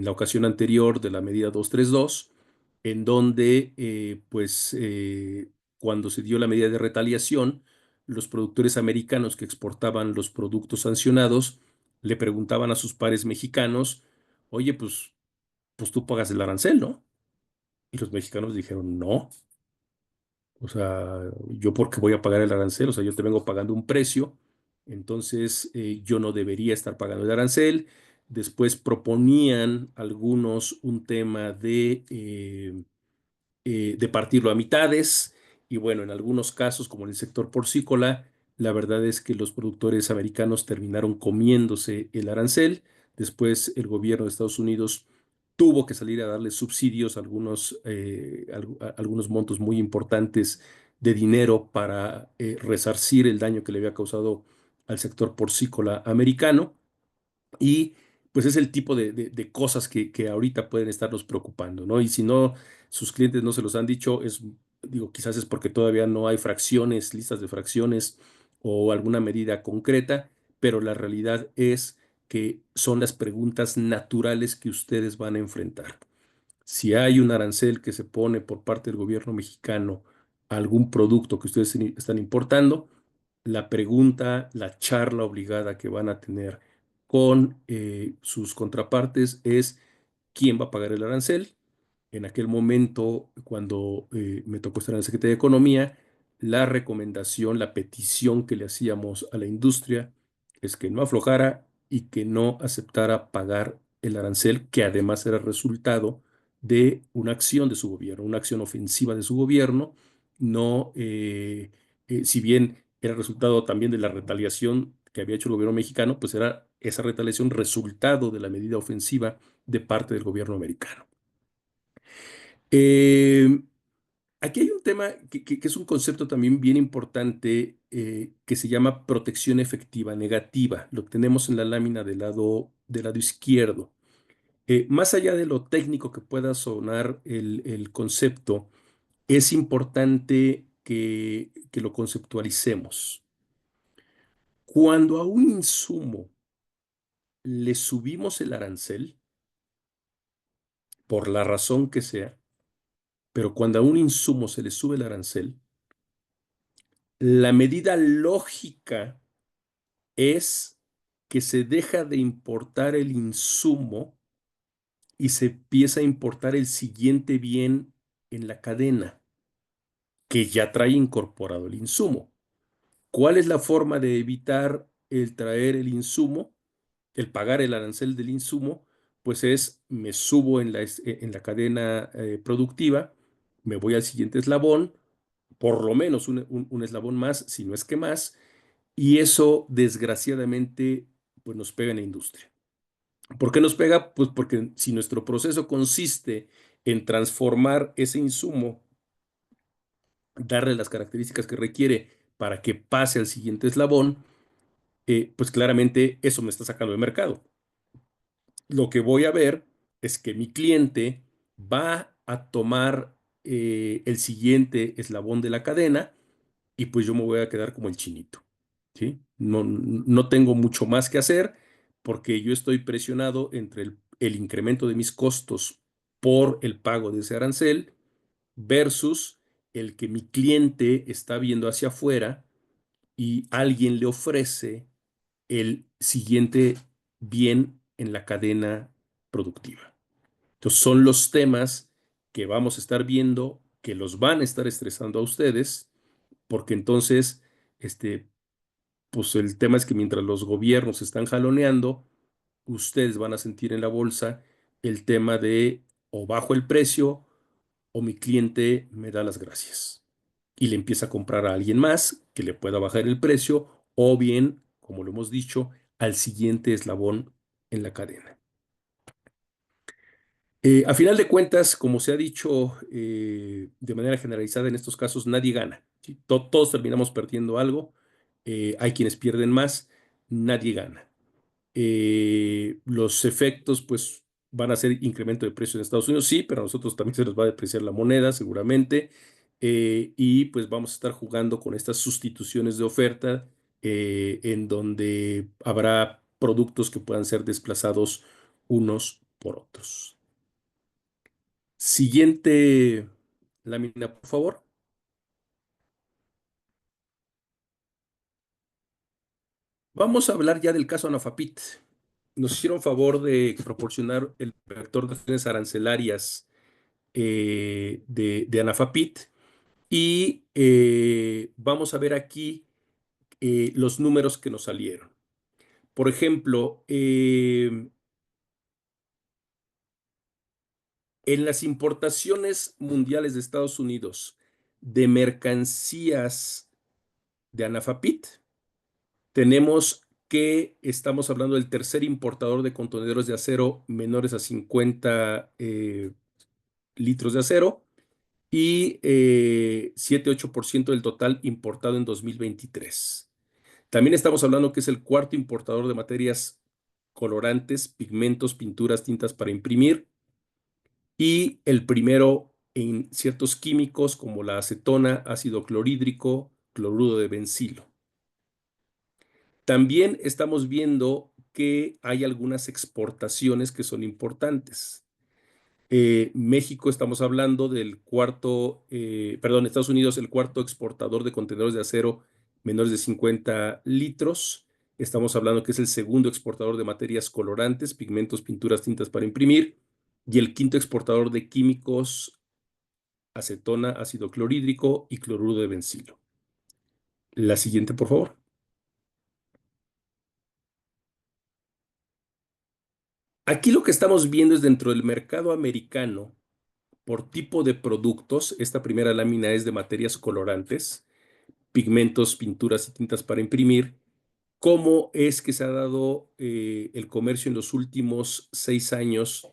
ocasión anterior de la medida 232, en donde, cuando se dio la medida de retaliación, los productores americanos que exportaban los productos sancionados le preguntaban a sus pares mexicanos, oye, pues tú pagas el arancel, ¿no? Y los mexicanos dijeron, no. O sea, yo porque voy a pagar el arancel, o sea, yo te vengo pagando un precio, entonces yo no debería estar pagando el arancel. Después proponían algunos un tema de partirlo a mitades. Y bueno, en algunos casos, como en el sector porcícola, la verdad es que los productores americanos terminaron comiéndose el arancel. Después el gobierno de Estados Unidos tuvo que salir a darle subsidios, algunos montos muy importantes de dinero para resarcir el daño que le había causado al sector porcícola americano. Y pues es el tipo de cosas que ahorita pueden estarnos preocupando, ¿no? Y si no, sus clientes no se los han dicho, digo, quizás es porque todavía no hay fracciones, listas de fracciones o alguna medida concreta, pero la realidad es que son las preguntas naturales que ustedes van a enfrentar. Si hay un arancel que se pone por parte del gobierno mexicano a algún producto que ustedes están importando, la pregunta, la charla obligada que van a tener con sus contrapartes es quién va a pagar el arancel. En aquel momento, cuando me tocó estar en la Secretaría de Economía, la recomendación, la petición que le hacíamos a la industria es que no aflojara y que no aceptara pagar el arancel, que además era resultado de una acción de su gobierno, una acción ofensiva de su gobierno, no, si bien era resultado también de la retaliación que había hecho el gobierno mexicano, pues era esa retaliación resultado de la medida ofensiva de parte del gobierno americano. Eh, Aquí hay un tema que es un concepto también bien importante que se llama protección efectiva negativa. Lo tenemos en la lámina del lado izquierdo. Más allá de lo técnico que pueda sonar el concepto, es importante que lo conceptualicemos. Cuando a un insumo le subimos el arancel, por la razón que sea, pero cuando a un insumo se le sube el arancel, la medida lógica es que se deja de importar el insumo y se empieza a importar el siguiente bien en la cadena, que ya trae incorporado el insumo. ¿Cuál es la forma de evitar el traer el insumo, el pagar el arancel del insumo? Pues es, me subo en la cadena productiva, me voy al siguiente eslabón, por lo menos un eslabón más, si no es que más, y eso desgraciadamente pues nos pega en la industria. ¿Por qué nos pega? Pues porque si nuestro proceso consiste en transformar ese insumo, darle las características que requiere para que pase al siguiente eslabón, pues claramente eso me está sacando de mercado. Lo que voy a ver es que mi cliente va a tomar el siguiente eslabón de la cadena y pues yo me voy a quedar como el chinito, ¿sí? No tengo mucho más que hacer porque yo estoy presionado entre el incremento de mis costos por el pago de ese arancel versus el que mi cliente está viendo hacia afuera y alguien le ofrece el siguiente bien en la cadena productiva. Entonces son los temas que vamos a estar viendo, que los van a estar estresando a ustedes, porque entonces, pues el tema es que mientras los gobiernos están jaloneando, ustedes van a sentir en la bolsa el tema de o bajo el precio o mi cliente me da las gracias y le empieza a comprar a alguien más que le pueda bajar el precio o bien, como lo hemos dicho, al siguiente eslabón en la cadena. A final de cuentas, como se ha dicho de manera generalizada en estos casos, nadie gana, ¿sí? Todos terminamos perdiendo algo. Hay quienes pierden más, nadie gana. Los efectos, pues, van a ser incremento de precios en Estados Unidos, sí, pero a nosotros también se nos va a depreciar la moneda, seguramente. Y pues vamos a estar jugando con estas sustituciones de oferta, en donde habrá productos que puedan ser desplazados unos por otros. Siguiente lámina, por favor. Vamos a hablar ya del caso Anafapit. Nos hicieron favor de proporcionar el vector de acciones arancelarias de Anafapit y vamos a ver aquí los números que nos salieron. Por ejemplo, en las importaciones mundiales de Estados Unidos de mercancías de Anafapit, tenemos que estamos hablando del tercer importador de contenedores de acero menores a 50 litros de acero y 7-8% del total importado en 2023. También estamos hablando que es el cuarto importador de materias colorantes, pigmentos, pinturas, tintas para imprimir y el primero en ciertos químicos como la acetona, ácido clorhídrico, cloruro de bencilo. También estamos viendo que hay algunas exportaciones que son importantes. México, estamos hablando del cuarto, perdón, Estados Unidos, el cuarto exportador de contenedores de acero menores de 50 litros. Estamos hablando que es el segundo exportador de materias colorantes, pigmentos, pinturas, tintas para imprimir. Y el quinto exportador de químicos, acetona, ácido clorhídrico y cloruro de bencilo. La siguiente, por favor. Aquí lo que estamos viendo es dentro del mercado americano, por tipo de productos, esta primera lámina es de materias colorantes, pigmentos, pinturas y tintas para imprimir, cómo es que se ha dado el comercio en los últimos 6 años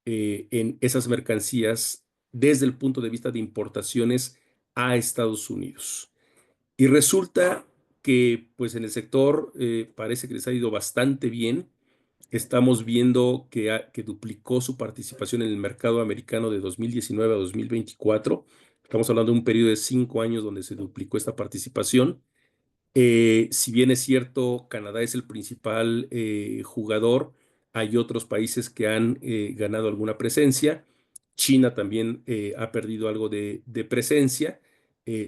en esas mercancías desde el punto de vista de importaciones a Estados Unidos. Y resulta que pues en el sector parece que les ha ido bastante bien. Estamos viendo que duplicó su participación en el mercado americano de 2019 a 2024. Estamos hablando de un periodo de 5 años donde se duplicó esta participación. Si bien es cierto, Canadá es el principal jugador, hay otros países que han ganado alguna presencia. China también ha perdido algo de presencia.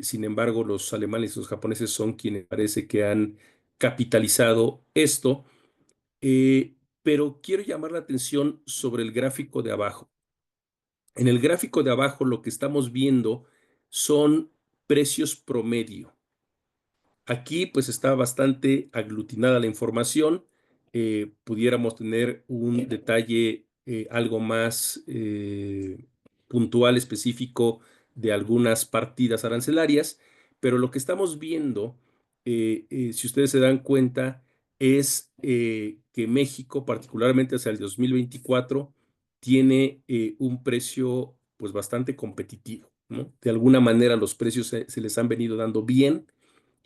Sin embargo, los alemanes y los japoneses son quienes parece que han capitalizado esto. Pero quiero llamar la atención sobre el gráfico de abajo. En el gráfico de abajo lo que estamos viendo son precios promedio. Aquí pues está bastante aglutinada la información. Pudiéramos tener un detalle algo más puntual, específico de algunas partidas arancelarias, pero lo que estamos viendo, si ustedes se dan cuenta, es que México, particularmente hacia el 2024, tiene un precio pues bastante competitivo, ¿no? De alguna manera los precios se les han venido dando bien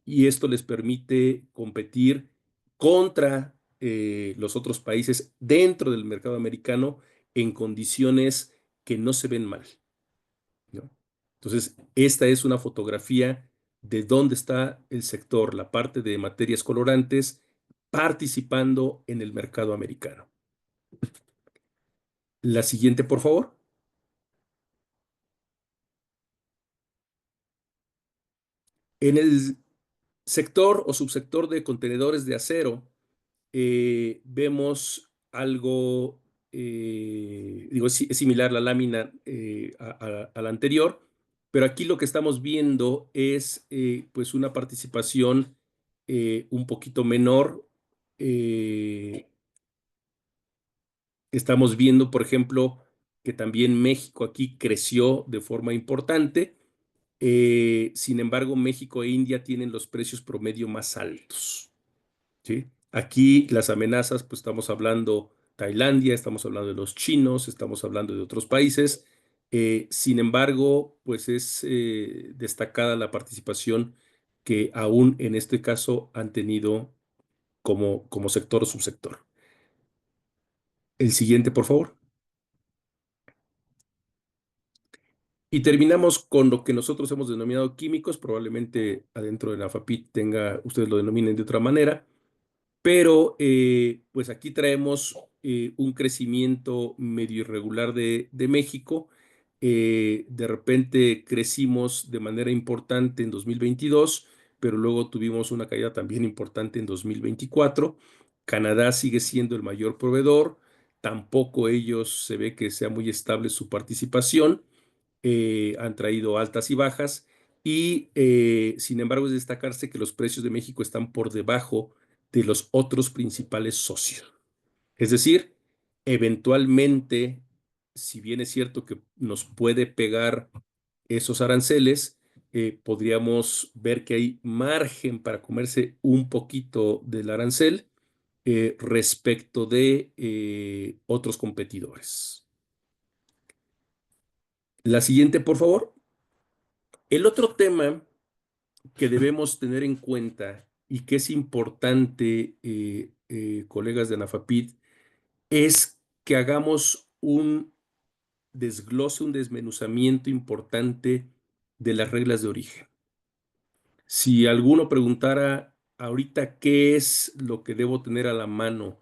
y esto les permite competir contra los otros países dentro del mercado americano en condiciones que no se ven mal, ¿no? Entonces, esta es una fotografía de dónde está el sector, la parte de materias colorantes, participando en el mercado americano. La siguiente, por favor. En el sector o subsector de contenedores de acero, vemos algo, digo, es similar la lámina a la anterior, pero aquí lo que estamos viendo es pues una participación un poquito menor. Estamos viendo, por ejemplo, que también México aquí creció de forma importante. Sin embargo, México e India tienen los precios promedio más altos, ¿sí? Aquí las amenazas, pues estamos hablando Tailandia, estamos hablando de los chinos, estamos hablando de otros países. Sin embargo, pues es destacada la participación que aún en este caso han tenido como sector o subsector. El siguiente, por favor. Y terminamos con lo que nosotros hemos denominado químicos. Probablemente adentro de la FAPIT ustedes lo denominen de otra manera. Pero pues aquí traemos un crecimiento medio irregular de México. De repente crecimos de manera importante en 2022, pero luego tuvimos una caída también importante en 2024. Canadá sigue siendo el mayor proveedor. Tampoco ellos se ve que sea muy estable su participación. Han traído altas y bajas. Y sin embargo es destacarse que los precios de México están por debajo de los otros principales socios. Es decir, eventualmente, si bien es cierto que nos puede pegar esos aranceles, podríamos ver que hay margen para comerse un poquito del arancel respecto de otros competidores. La siguiente, por favor. El otro tema que debemos tener en cuenta y que es importante, colegas de ANAFAPIT, es que hagamos un desglose, un desmenuzamiento importante de las reglas de origen. Si alguno preguntara ahorita qué es lo que debo tener a la mano,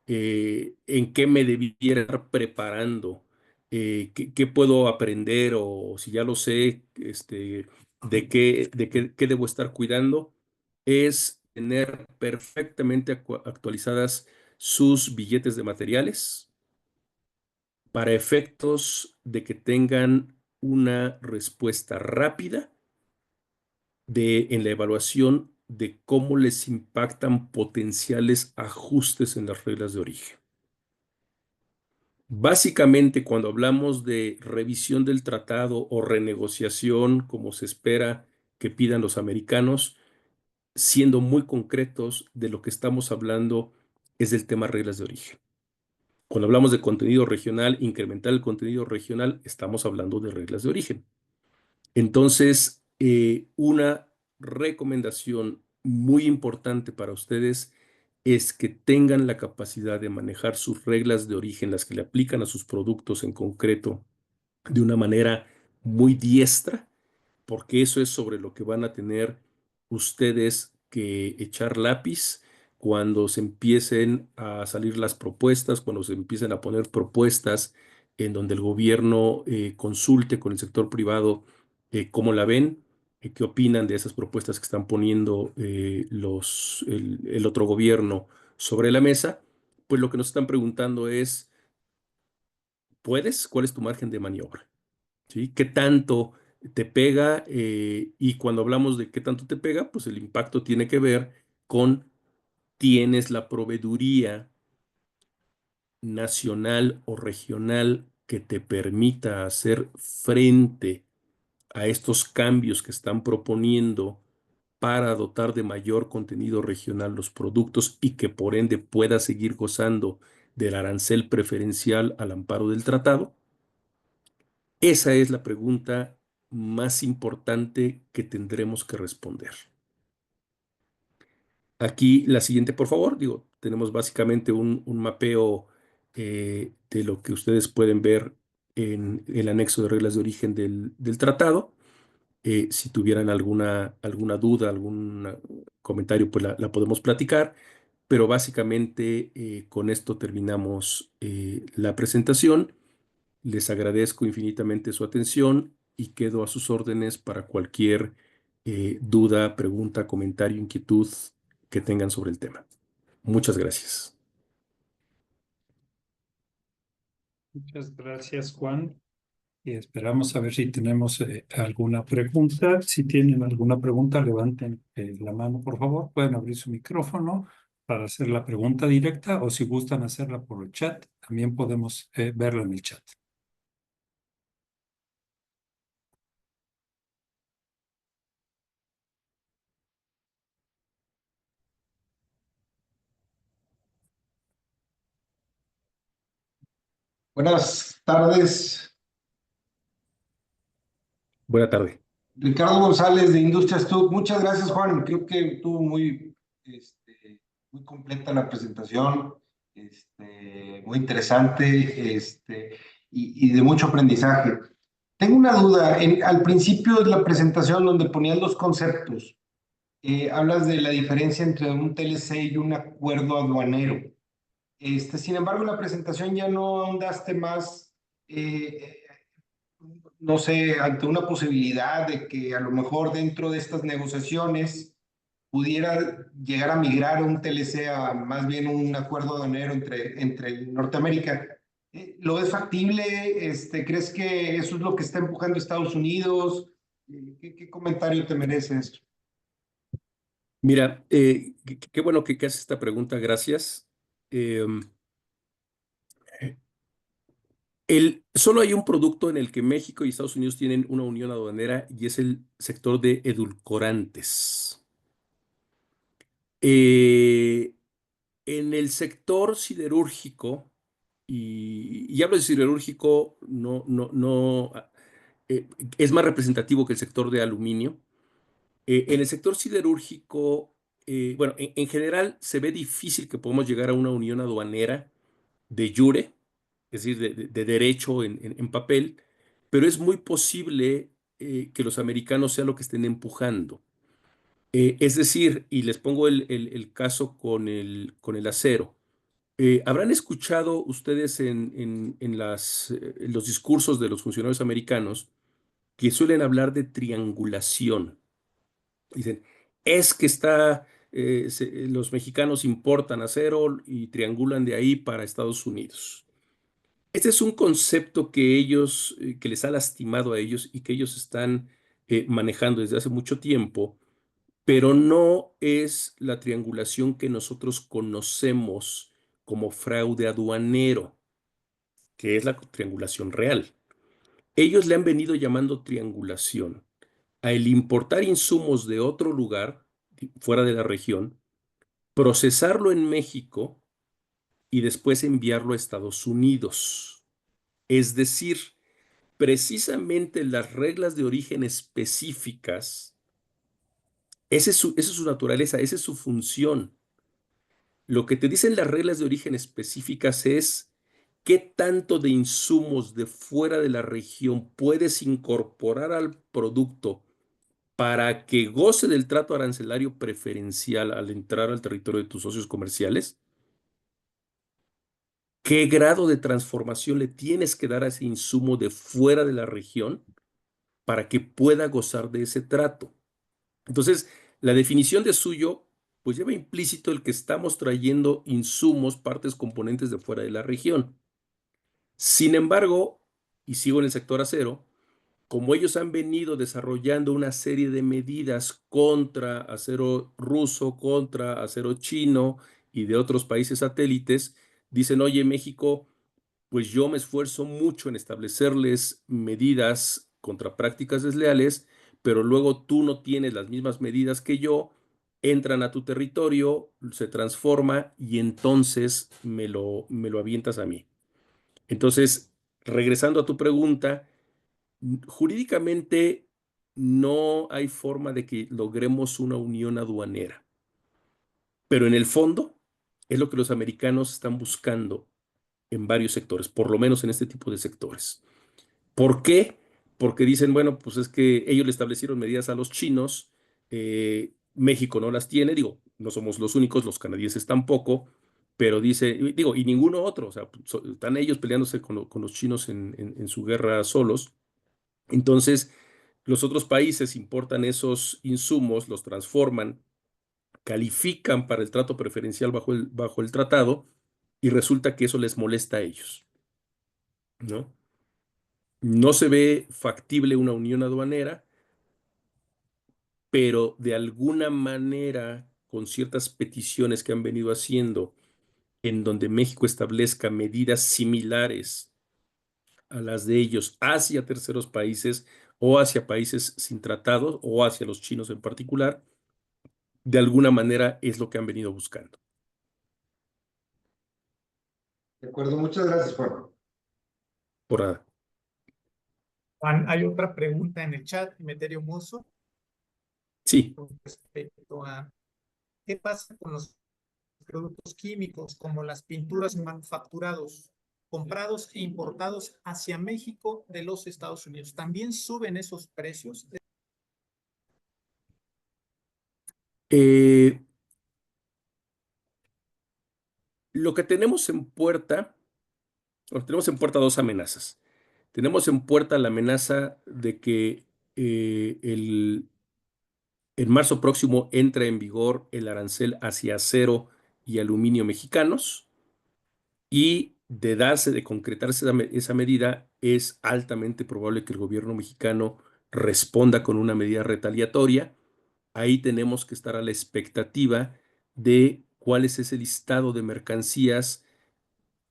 en qué me debiera estar preparando, qué puedo aprender o si ya lo sé, qué debo estar cuidando, es tener perfectamente actualizadas sus billetes de materiales para efectos de que tengan una respuesta rápida en la evaluación de cómo les impactan potenciales ajustes en las reglas de origen. Básicamente, cuando hablamos de revisión del tratado o renegociación, como se espera que pidan los americanos, siendo muy concretos, de lo que estamos hablando es del tema reglas de origen. Cuando hablamos de contenido regional, incrementar el contenido regional, estamos hablando de reglas de origen. Entonces, una recomendación muy importante para ustedes es que tengan la capacidad de manejar sus reglas de origen, las que le aplican a sus productos en concreto, de una manera muy diestra, porque eso es sobre lo que van a tener ustedes que echar lápiz cuando se empiecen a salir las propuestas, cuando se empiecen a poner propuestas en donde el gobierno consulte con el sector privado cómo la ven, qué opinan de esas propuestas que están poniendo el otro gobierno sobre la mesa. Pues lo que nos están preguntando es, ¿puedes? ¿Cuál es tu margen de maniobra? ¿Sí? ¿Qué tanto te pega? Y cuando hablamos de qué tanto te pega, pues el impacto tiene que ver con, ¿tienes la proveeduría nacional o regional que te permita hacer frente a estos cambios que están proponiendo para dotar de mayor contenido regional los productos y que por ende pueda seguir gozando del arancel preferencial al amparo del tratado? Esa es la pregunta más importante que tendremos que responder. Aquí la siguiente, por favor. Digo, tenemos básicamente un mapeo de lo que ustedes pueden ver en el anexo de reglas de origen del tratado. Si tuvieran alguna duda, algún comentario, pues la podemos platicar. Pero básicamente con esto terminamos la presentación. Les agradezco infinitamente su atención y quedo a sus órdenes para cualquier duda, pregunta, comentario, inquietud que tengan sobre el tema. Muchas gracias. Muchas gracias, Juan. Y esperamos a ver si tenemos alguna pregunta. Si tienen alguna pregunta, levanten la mano, por favor. Pueden abrir su micrófono para hacer la pregunta directa o si gustan hacerla por el chat, también podemos verla en el chat. Buenas tardes, Buena tarde. Ricardo González de Industrias TUC. Muchas gracias, Juan. Creo que estuvo muy completa la presentación, muy interesante, y de mucho aprendizaje. Tengo una duda. Al principio de la presentación, donde ponías los conceptos, hablas de la diferencia entre un TLC y un acuerdo aduanero. Sin embargo, en la presentación ya no ahondaste más. No sé, ante una posibilidad de que a lo mejor dentro de estas negociaciones pudiera llegar a migrar un TLC a más bien un acuerdo aduanero entre Norteamérica. ¿Lo ves factible? ¿Crees que eso es lo que está empujando Estados Unidos? ¿Qué comentario te merece esto? Mira, qué bueno que haces esta pregunta, gracias. Em, Solo hay un producto en el que México y Estados Unidos tienen una unión aduanera y es el sector de edulcorantes. Eh, en el sector siderúrgico, y hablo de siderúrgico, eh, es más representativo que el sector de aluminio. En el sector siderúrgico, bueno, en general se ve difícil que podamos llegar a una unión aduanera de jure, es decir, de derecho en papel, pero es muy posible que los americanos sean lo que estén empujando. Es decir, y les pongo el caso con el acero. ¿Habrán escuchado ustedes en los discursos de los funcionarios americanos que suelen hablar de triangulación? Dicen, es que los mexicanos importan acero y triangulan de ahí para Estados Unidos. Este es un concepto que les ha lastimado a ellos y que ellos están manejando desde hace mucho tiempo, pero no es la triangulación que nosotros conocemos como fraude aduanero, que es la triangulación real. Ellos le han venido llamando triangulación a el importar insumos de otro lugar, fuera de la región, procesarlo en México y después enviarlo a Estados Unidos. Es decir, precisamente las reglas de origen específicas, esa es su naturaleza, esa es su función. Lo que te dicen las reglas de origen específicas es qué tanto de insumos de fuera de la región puedes incorporar al producto para que goce del trato arancelario preferencial al entrar al territorio de tus socios comerciales. ¿Qué grado de transformación le tienes que dar a ese insumo de fuera de la región para que pueda gozar de ese trato? Entonces, la definición de suyo, pues lleva implícito el que estamos trayendo insumos, partes, componentes de fuera de la región. Sin embargo, y sigo en el sector acero, como ellos han venido desarrollando una serie de medidas contra acero ruso, contra acero chino y de otros países satélites, dicen, oye, México, pues yo me esfuerzo mucho en establecerles medidas contra prácticas desleales, pero luego tú no tienes las mismas medidas que yo, entran a tu territorio, se transforma y entonces me lo avientas a mí. Entonces, regresando a tu pregunta, jurídicamente no hay forma de que logremos una unión aduanera, pero en el fondo es lo que los americanos están buscando en varios sectores, por lo menos en este tipo de sectores. ¿Por qué? Porque dicen, bueno, pues es que ellos le establecieron medidas a los chinos, México no las tiene, digo, no somos los únicos, los canadienses tampoco, pero dice, digo, y ninguno otro, o sea, están ellos peleándose con los chinos en su guerra solos. Entonces, los otros países importan esos insumos, los transforman, califican para el trato preferencial bajo el tratado y resulta que eso les molesta a ellos, ¿no? No se ve factible una unión aduanera, pero de alguna manera, con ciertas peticiones que han venido haciendo, en donde México establezca medidas similares a las de ellos hacia terceros países o hacia países sin tratados o hacia los chinos en particular, de alguna manera es lo que han venido buscando. De acuerdo, muchas gracias, Juan. Por nada. Juan, hay otra pregunta en el chat, Emeterio Mozo, Sí, con respecto a qué pasa con los productos químicos como las pinturas manufacturados, comprados e importados hacia México de los Estados Unidos. ¿También suben esos precios? eh, lo que tenemos en puerta, bueno, tenemos en puerta dos amenazas. Tenemos en puerta la amenaza de que en marzo próximo entra en vigor el arancel hacia acero y aluminio mexicanos y de concretarse esa medida, es altamente probable que el gobierno mexicano responda con una medida retaliatoria. Ahí tenemos que estar a la expectativa de cuál es ese listado de mercancías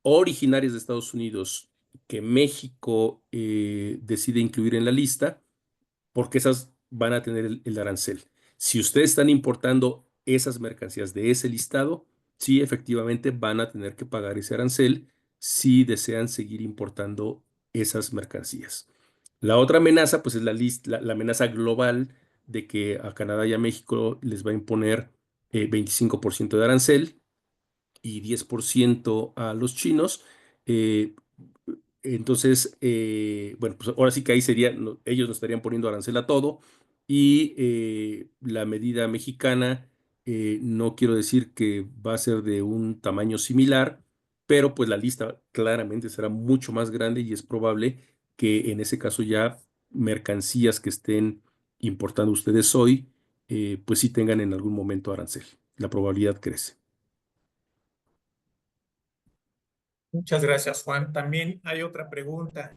originarias de Estados Unidos que México decide incluir en la lista, porque esas van a tener el arancel. Si ustedes están importando esas mercancías de ese listado, sí, efectivamente van a tener que pagar ese arancel si desean seguir importando esas mercancías. La otra amenaza, pues es la amenaza global de que a Canadá y a México les va a imponer 25% de arancel y 10% a los chinos. Eh, entonces, bueno, pues ahora sí que ahí sería, ellos nos estarían poniendo arancel a todo y la medida mexicana, no quiero decir que va a ser de un tamaño similar, pero pues la lista claramente será mucho más grande y es probable que en ese caso ya mercancías que estén importando ustedes hoy, pues sí tengan en algún momento arancel. La probabilidad crece. Muchas gracias, Juan. También hay otra pregunta.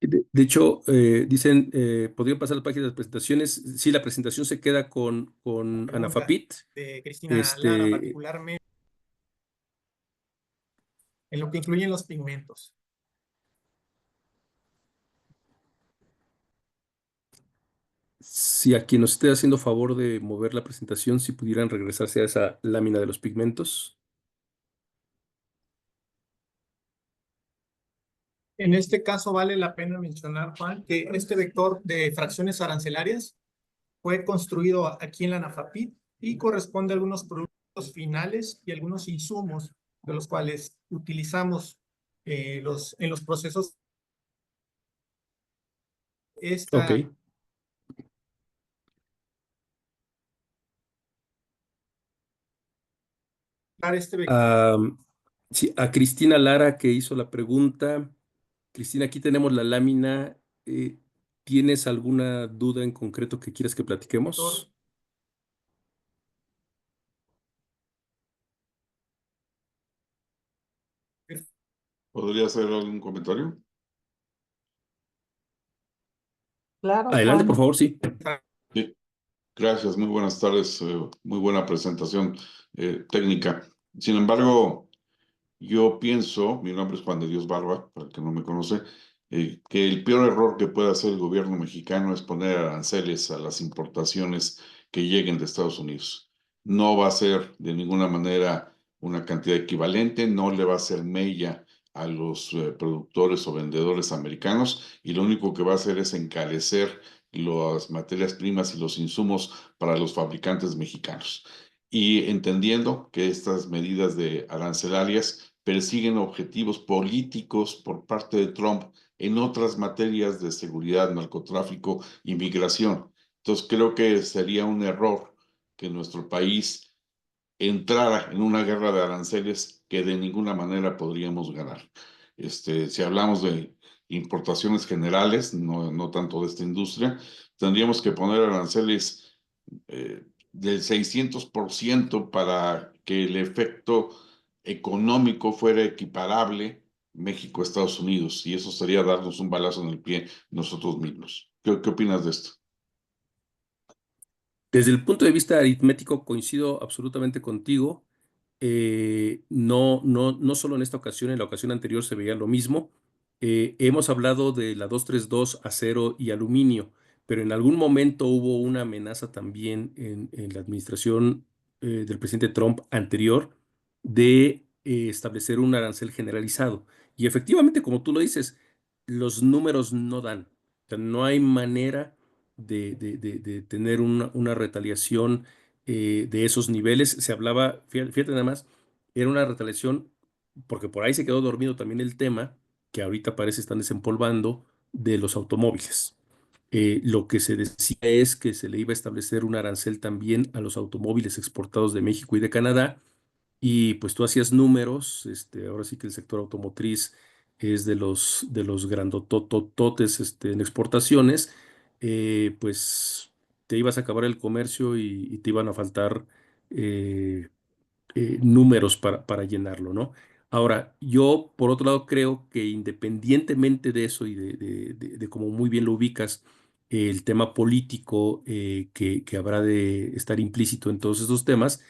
De hecho, dicen, ¿podrían pasar la página de las presentaciones? Sí, la presentación se queda con Pregunta Anafapit. de Cristina Lara, Este, particularmente en lo que incluyen los pigmentos. Si a quien nos esté haciendo favor de mover la presentación, si pudieran regresarse a esa lámina de los pigmentos. En este caso vale la pena mencionar, Juan, que este vector de fracciones arancelarias fue construido aquí en la Nafapid y corresponde a algunos productos finales y algunos insumos de los cuales utilizamos en los procesos. Ok. Este vector. Sí, a Cristina Lara que hizo la pregunta. Cristina, aquí tenemos la lámina. ¿Tienes alguna duda en concreto que quieras que platiquemos? ¿Podría hacer algún comentario? Claro, Adelante, por Juan. favor, sí. Sí, gracias, muy buenas tardes, muy buena presentación técnica. Sin embargo, yo pienso, mi nombre es Juan de Dios Barba, para el que no me conoce, que el peor error que puede hacer el gobierno mexicano es poner aranceles a las importaciones que lleguen de Estados Unidos. No va a ser de ninguna manera una cantidad equivalente, no le va a hacer mella a los productores o vendedores americanos y lo único que va a hacer es encarecer las materias primas y los insumos para los fabricantes mexicanos. Y entendiendo que estas medidas de arancelarias persiguen objetivos políticos por parte de Trump en otras materias de seguridad, narcotráfico y migración. Entonces creo que sería un error que nuestro país entrara en una guerra de aranceles que de ninguna manera podríamos ganar. Si hablamos de importaciones generales, no tanto de esta industria, tendríamos que poner aranceles del 600% para que el efecto económico fuera equiparable México-Estados Unidos, y eso sería darnos un balazo en el pie nosotros mismos. ¿Qué opinas de esto? Desde el punto de vista aritmético, coincido absolutamente contigo. No solo en esta ocasión, en la ocasión anterior se veía lo mismo. Hemos hablado de la 232, acero y aluminio, pero en algún momento hubo una amenaza también en la administración del presidente Trump anterior de establecer un arancel generalizado. Y efectivamente, como tú lo dices, los números no dan. O sea, no hay manera de tener una retaliación de esos niveles. Se hablaba, fíjate nada más, era una retaliación, porque por ahí se quedó dormido también el tema, que ahorita parece están desempolvando, de los automóviles. Lo que se decía es que se le iba a establecer un arancel también a los automóviles exportados de México y de Canadá, y pues tú hacías números, ahora sí que el sector automotriz es de los grandotototes en exportaciones, pues te ibas a acabar el comercio y te iban a faltar eh, números para llenarlo, ¿no? Ahora, yo por otro lado creo que independientemente de eso y de cómo muy bien lo ubicas, el tema político que habrá de estar implícito en todos estos temas,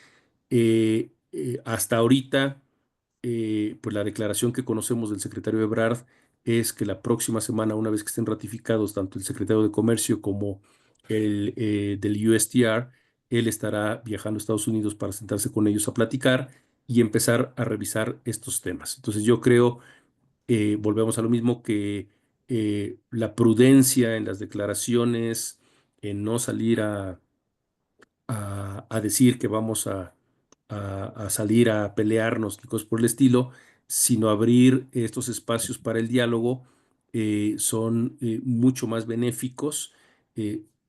hasta ahorita, pues la declaración que conocemos del secretario Ebrard es que la próxima semana, una vez que estén ratificados tanto el secretario de Comercio como el del USTR, él estará viajando a Estados Unidos para sentarse con ellos a platicar y empezar a revisar estos temas. Entonces yo creo, volvemos a lo mismo, que la prudencia en las declaraciones, en no salir a decir que vamos a salir a pelearnos y cosas por el estilo, sino abrir estos espacios para el diálogo, son mucho más benéficos.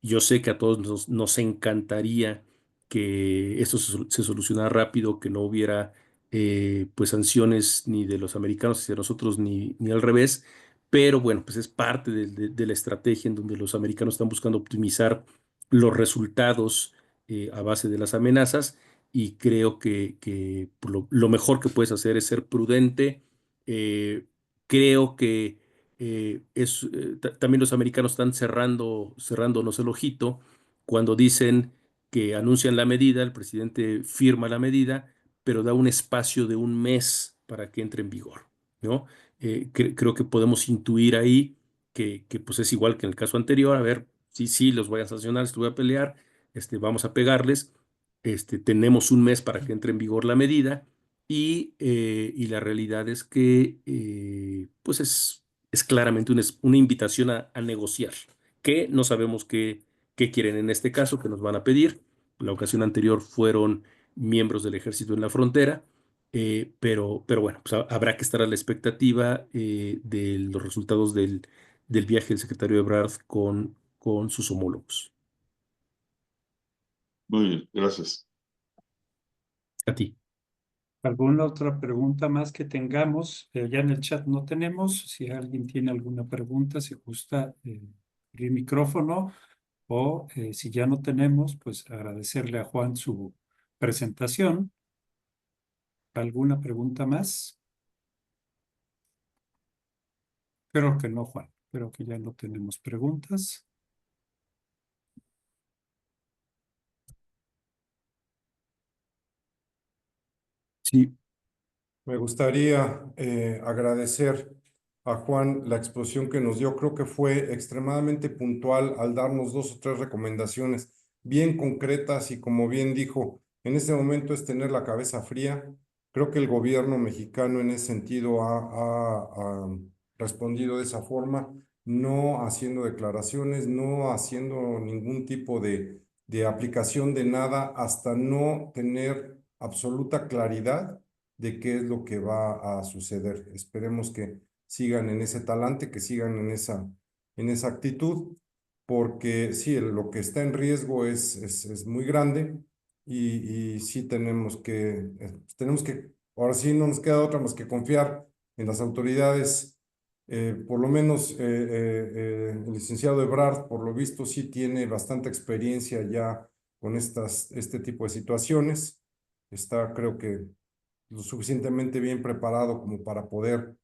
Yo sé que a todos nos encantaría que esto se solucionara rápido, que no hubiera pues sanciones ni de los americanos hacia nosotros ni al revés, pero bueno, pues es parte de la estrategia en donde los americanos están buscando optimizar los resultados a base de las amenazas, y creo que lo mejor que puedes hacer es ser prudente. Creo que también los americanos están cerrándonos el ojito cuando dicen que anuncian la medida, el presidente firma la medida, pero da un espacio de un mes para que entre en vigor, ¿no? Creo que podemos intuir ahí que pues es igual que en el caso anterior. A ver, sí, los voy a sancionar, los voy a pelear, vamos a pegarles, tenemos un mes para que entre en vigor la medida y la realidad es que pues es claramente una invitación a negociar, que no sabemos qué quieren en este caso, que nos van a pedir. La ocasión anterior fueron miembros del ejército en la frontera. Pero bueno, pues habrá que estar a la expectativa de los resultados del viaje del secretario Ebrard con sus homólogos. Muy bien, gracias. A ti. ¿Alguna otra pregunta más que tengamos? Ya en el chat no tenemos. Si alguien tiene alguna pregunta, si gusta abrir micrófono o si ya no tenemos, pues agradecerle a Juan su presentación. ¿Alguna pregunta más? Creo que no, Juan. Creo que ya no tenemos preguntas. Sí, Me gustaría agradecer a Juan la exposición que nos dio. Creo que fue extremadamente puntual al darnos 2 o 3 recomendaciones bien concretas y como bien dijo, en este momento es tener la cabeza fría. Creo que el gobierno mexicano en ese sentido ha respondido de esa forma, no haciendo declaraciones, no haciendo ningún tipo de aplicación de nada hasta no tener absoluta claridad de qué es lo que va a suceder. Esperemos que sigan en ese talante, que sigan en esa actitud, porque sí, lo que está en riesgo es muy grande y sí tenemos que, ahora sí no nos queda otra más que confiar en las autoridades. Por lo menos el licenciado Ebrard, por lo visto, sí tiene bastante experiencia ya con este tipo de situaciones. Está, creo que, lo suficientemente bien preparado como para poder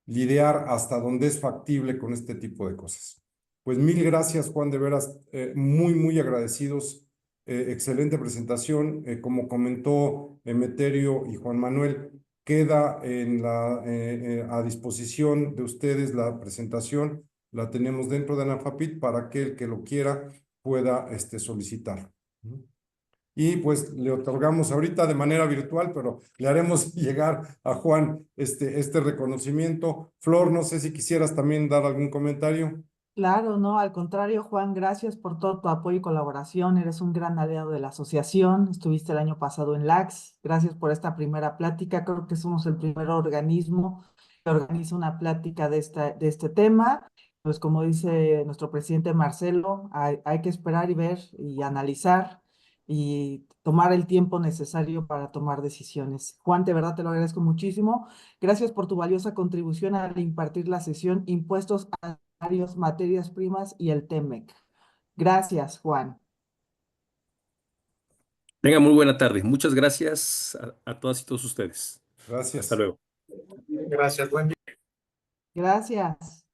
lidiar hasta donde es factible con este tipo de cosas. Pues mil gracias, Juan, de veras, muy, muy agradecidos. Excelente presentación. Como comentó Emeterio y Juan Manuel, queda a disposición de ustedes la presentación. La tenemos dentro de Anafapit para que el que lo quiera pueda solicitar. Y pues le otorgamos ahorita de manera virtual, pero le haremos llegar a Juan este reconocimiento. Flor, no sé si quisieras también dar algún comentario. Claro, no, al contrario, Juan, gracias por todo tu apoyo y colaboración. Eres un gran aliado de la asociación. Estuviste el año pasado en LAX. Gracias por esta primera plática. Creo que somos el primer organismo que organiza una plática de este tema. Pues como dice nuestro presidente Marcelo, hay que esperar y ver y analizar y tomar el tiempo necesario para tomar decisiones. Juan, de verdad te lo agradezco muchísimo. Gracias por tu valiosa contribución al impartir la sesión Impuestos a materias primas y el TEMEC. Gracias, Juan. tengan muy buena tarde. Muchas gracias a todas y todos ustedes. Gracias. Hasta luego. Gracias, buen día. Gracias.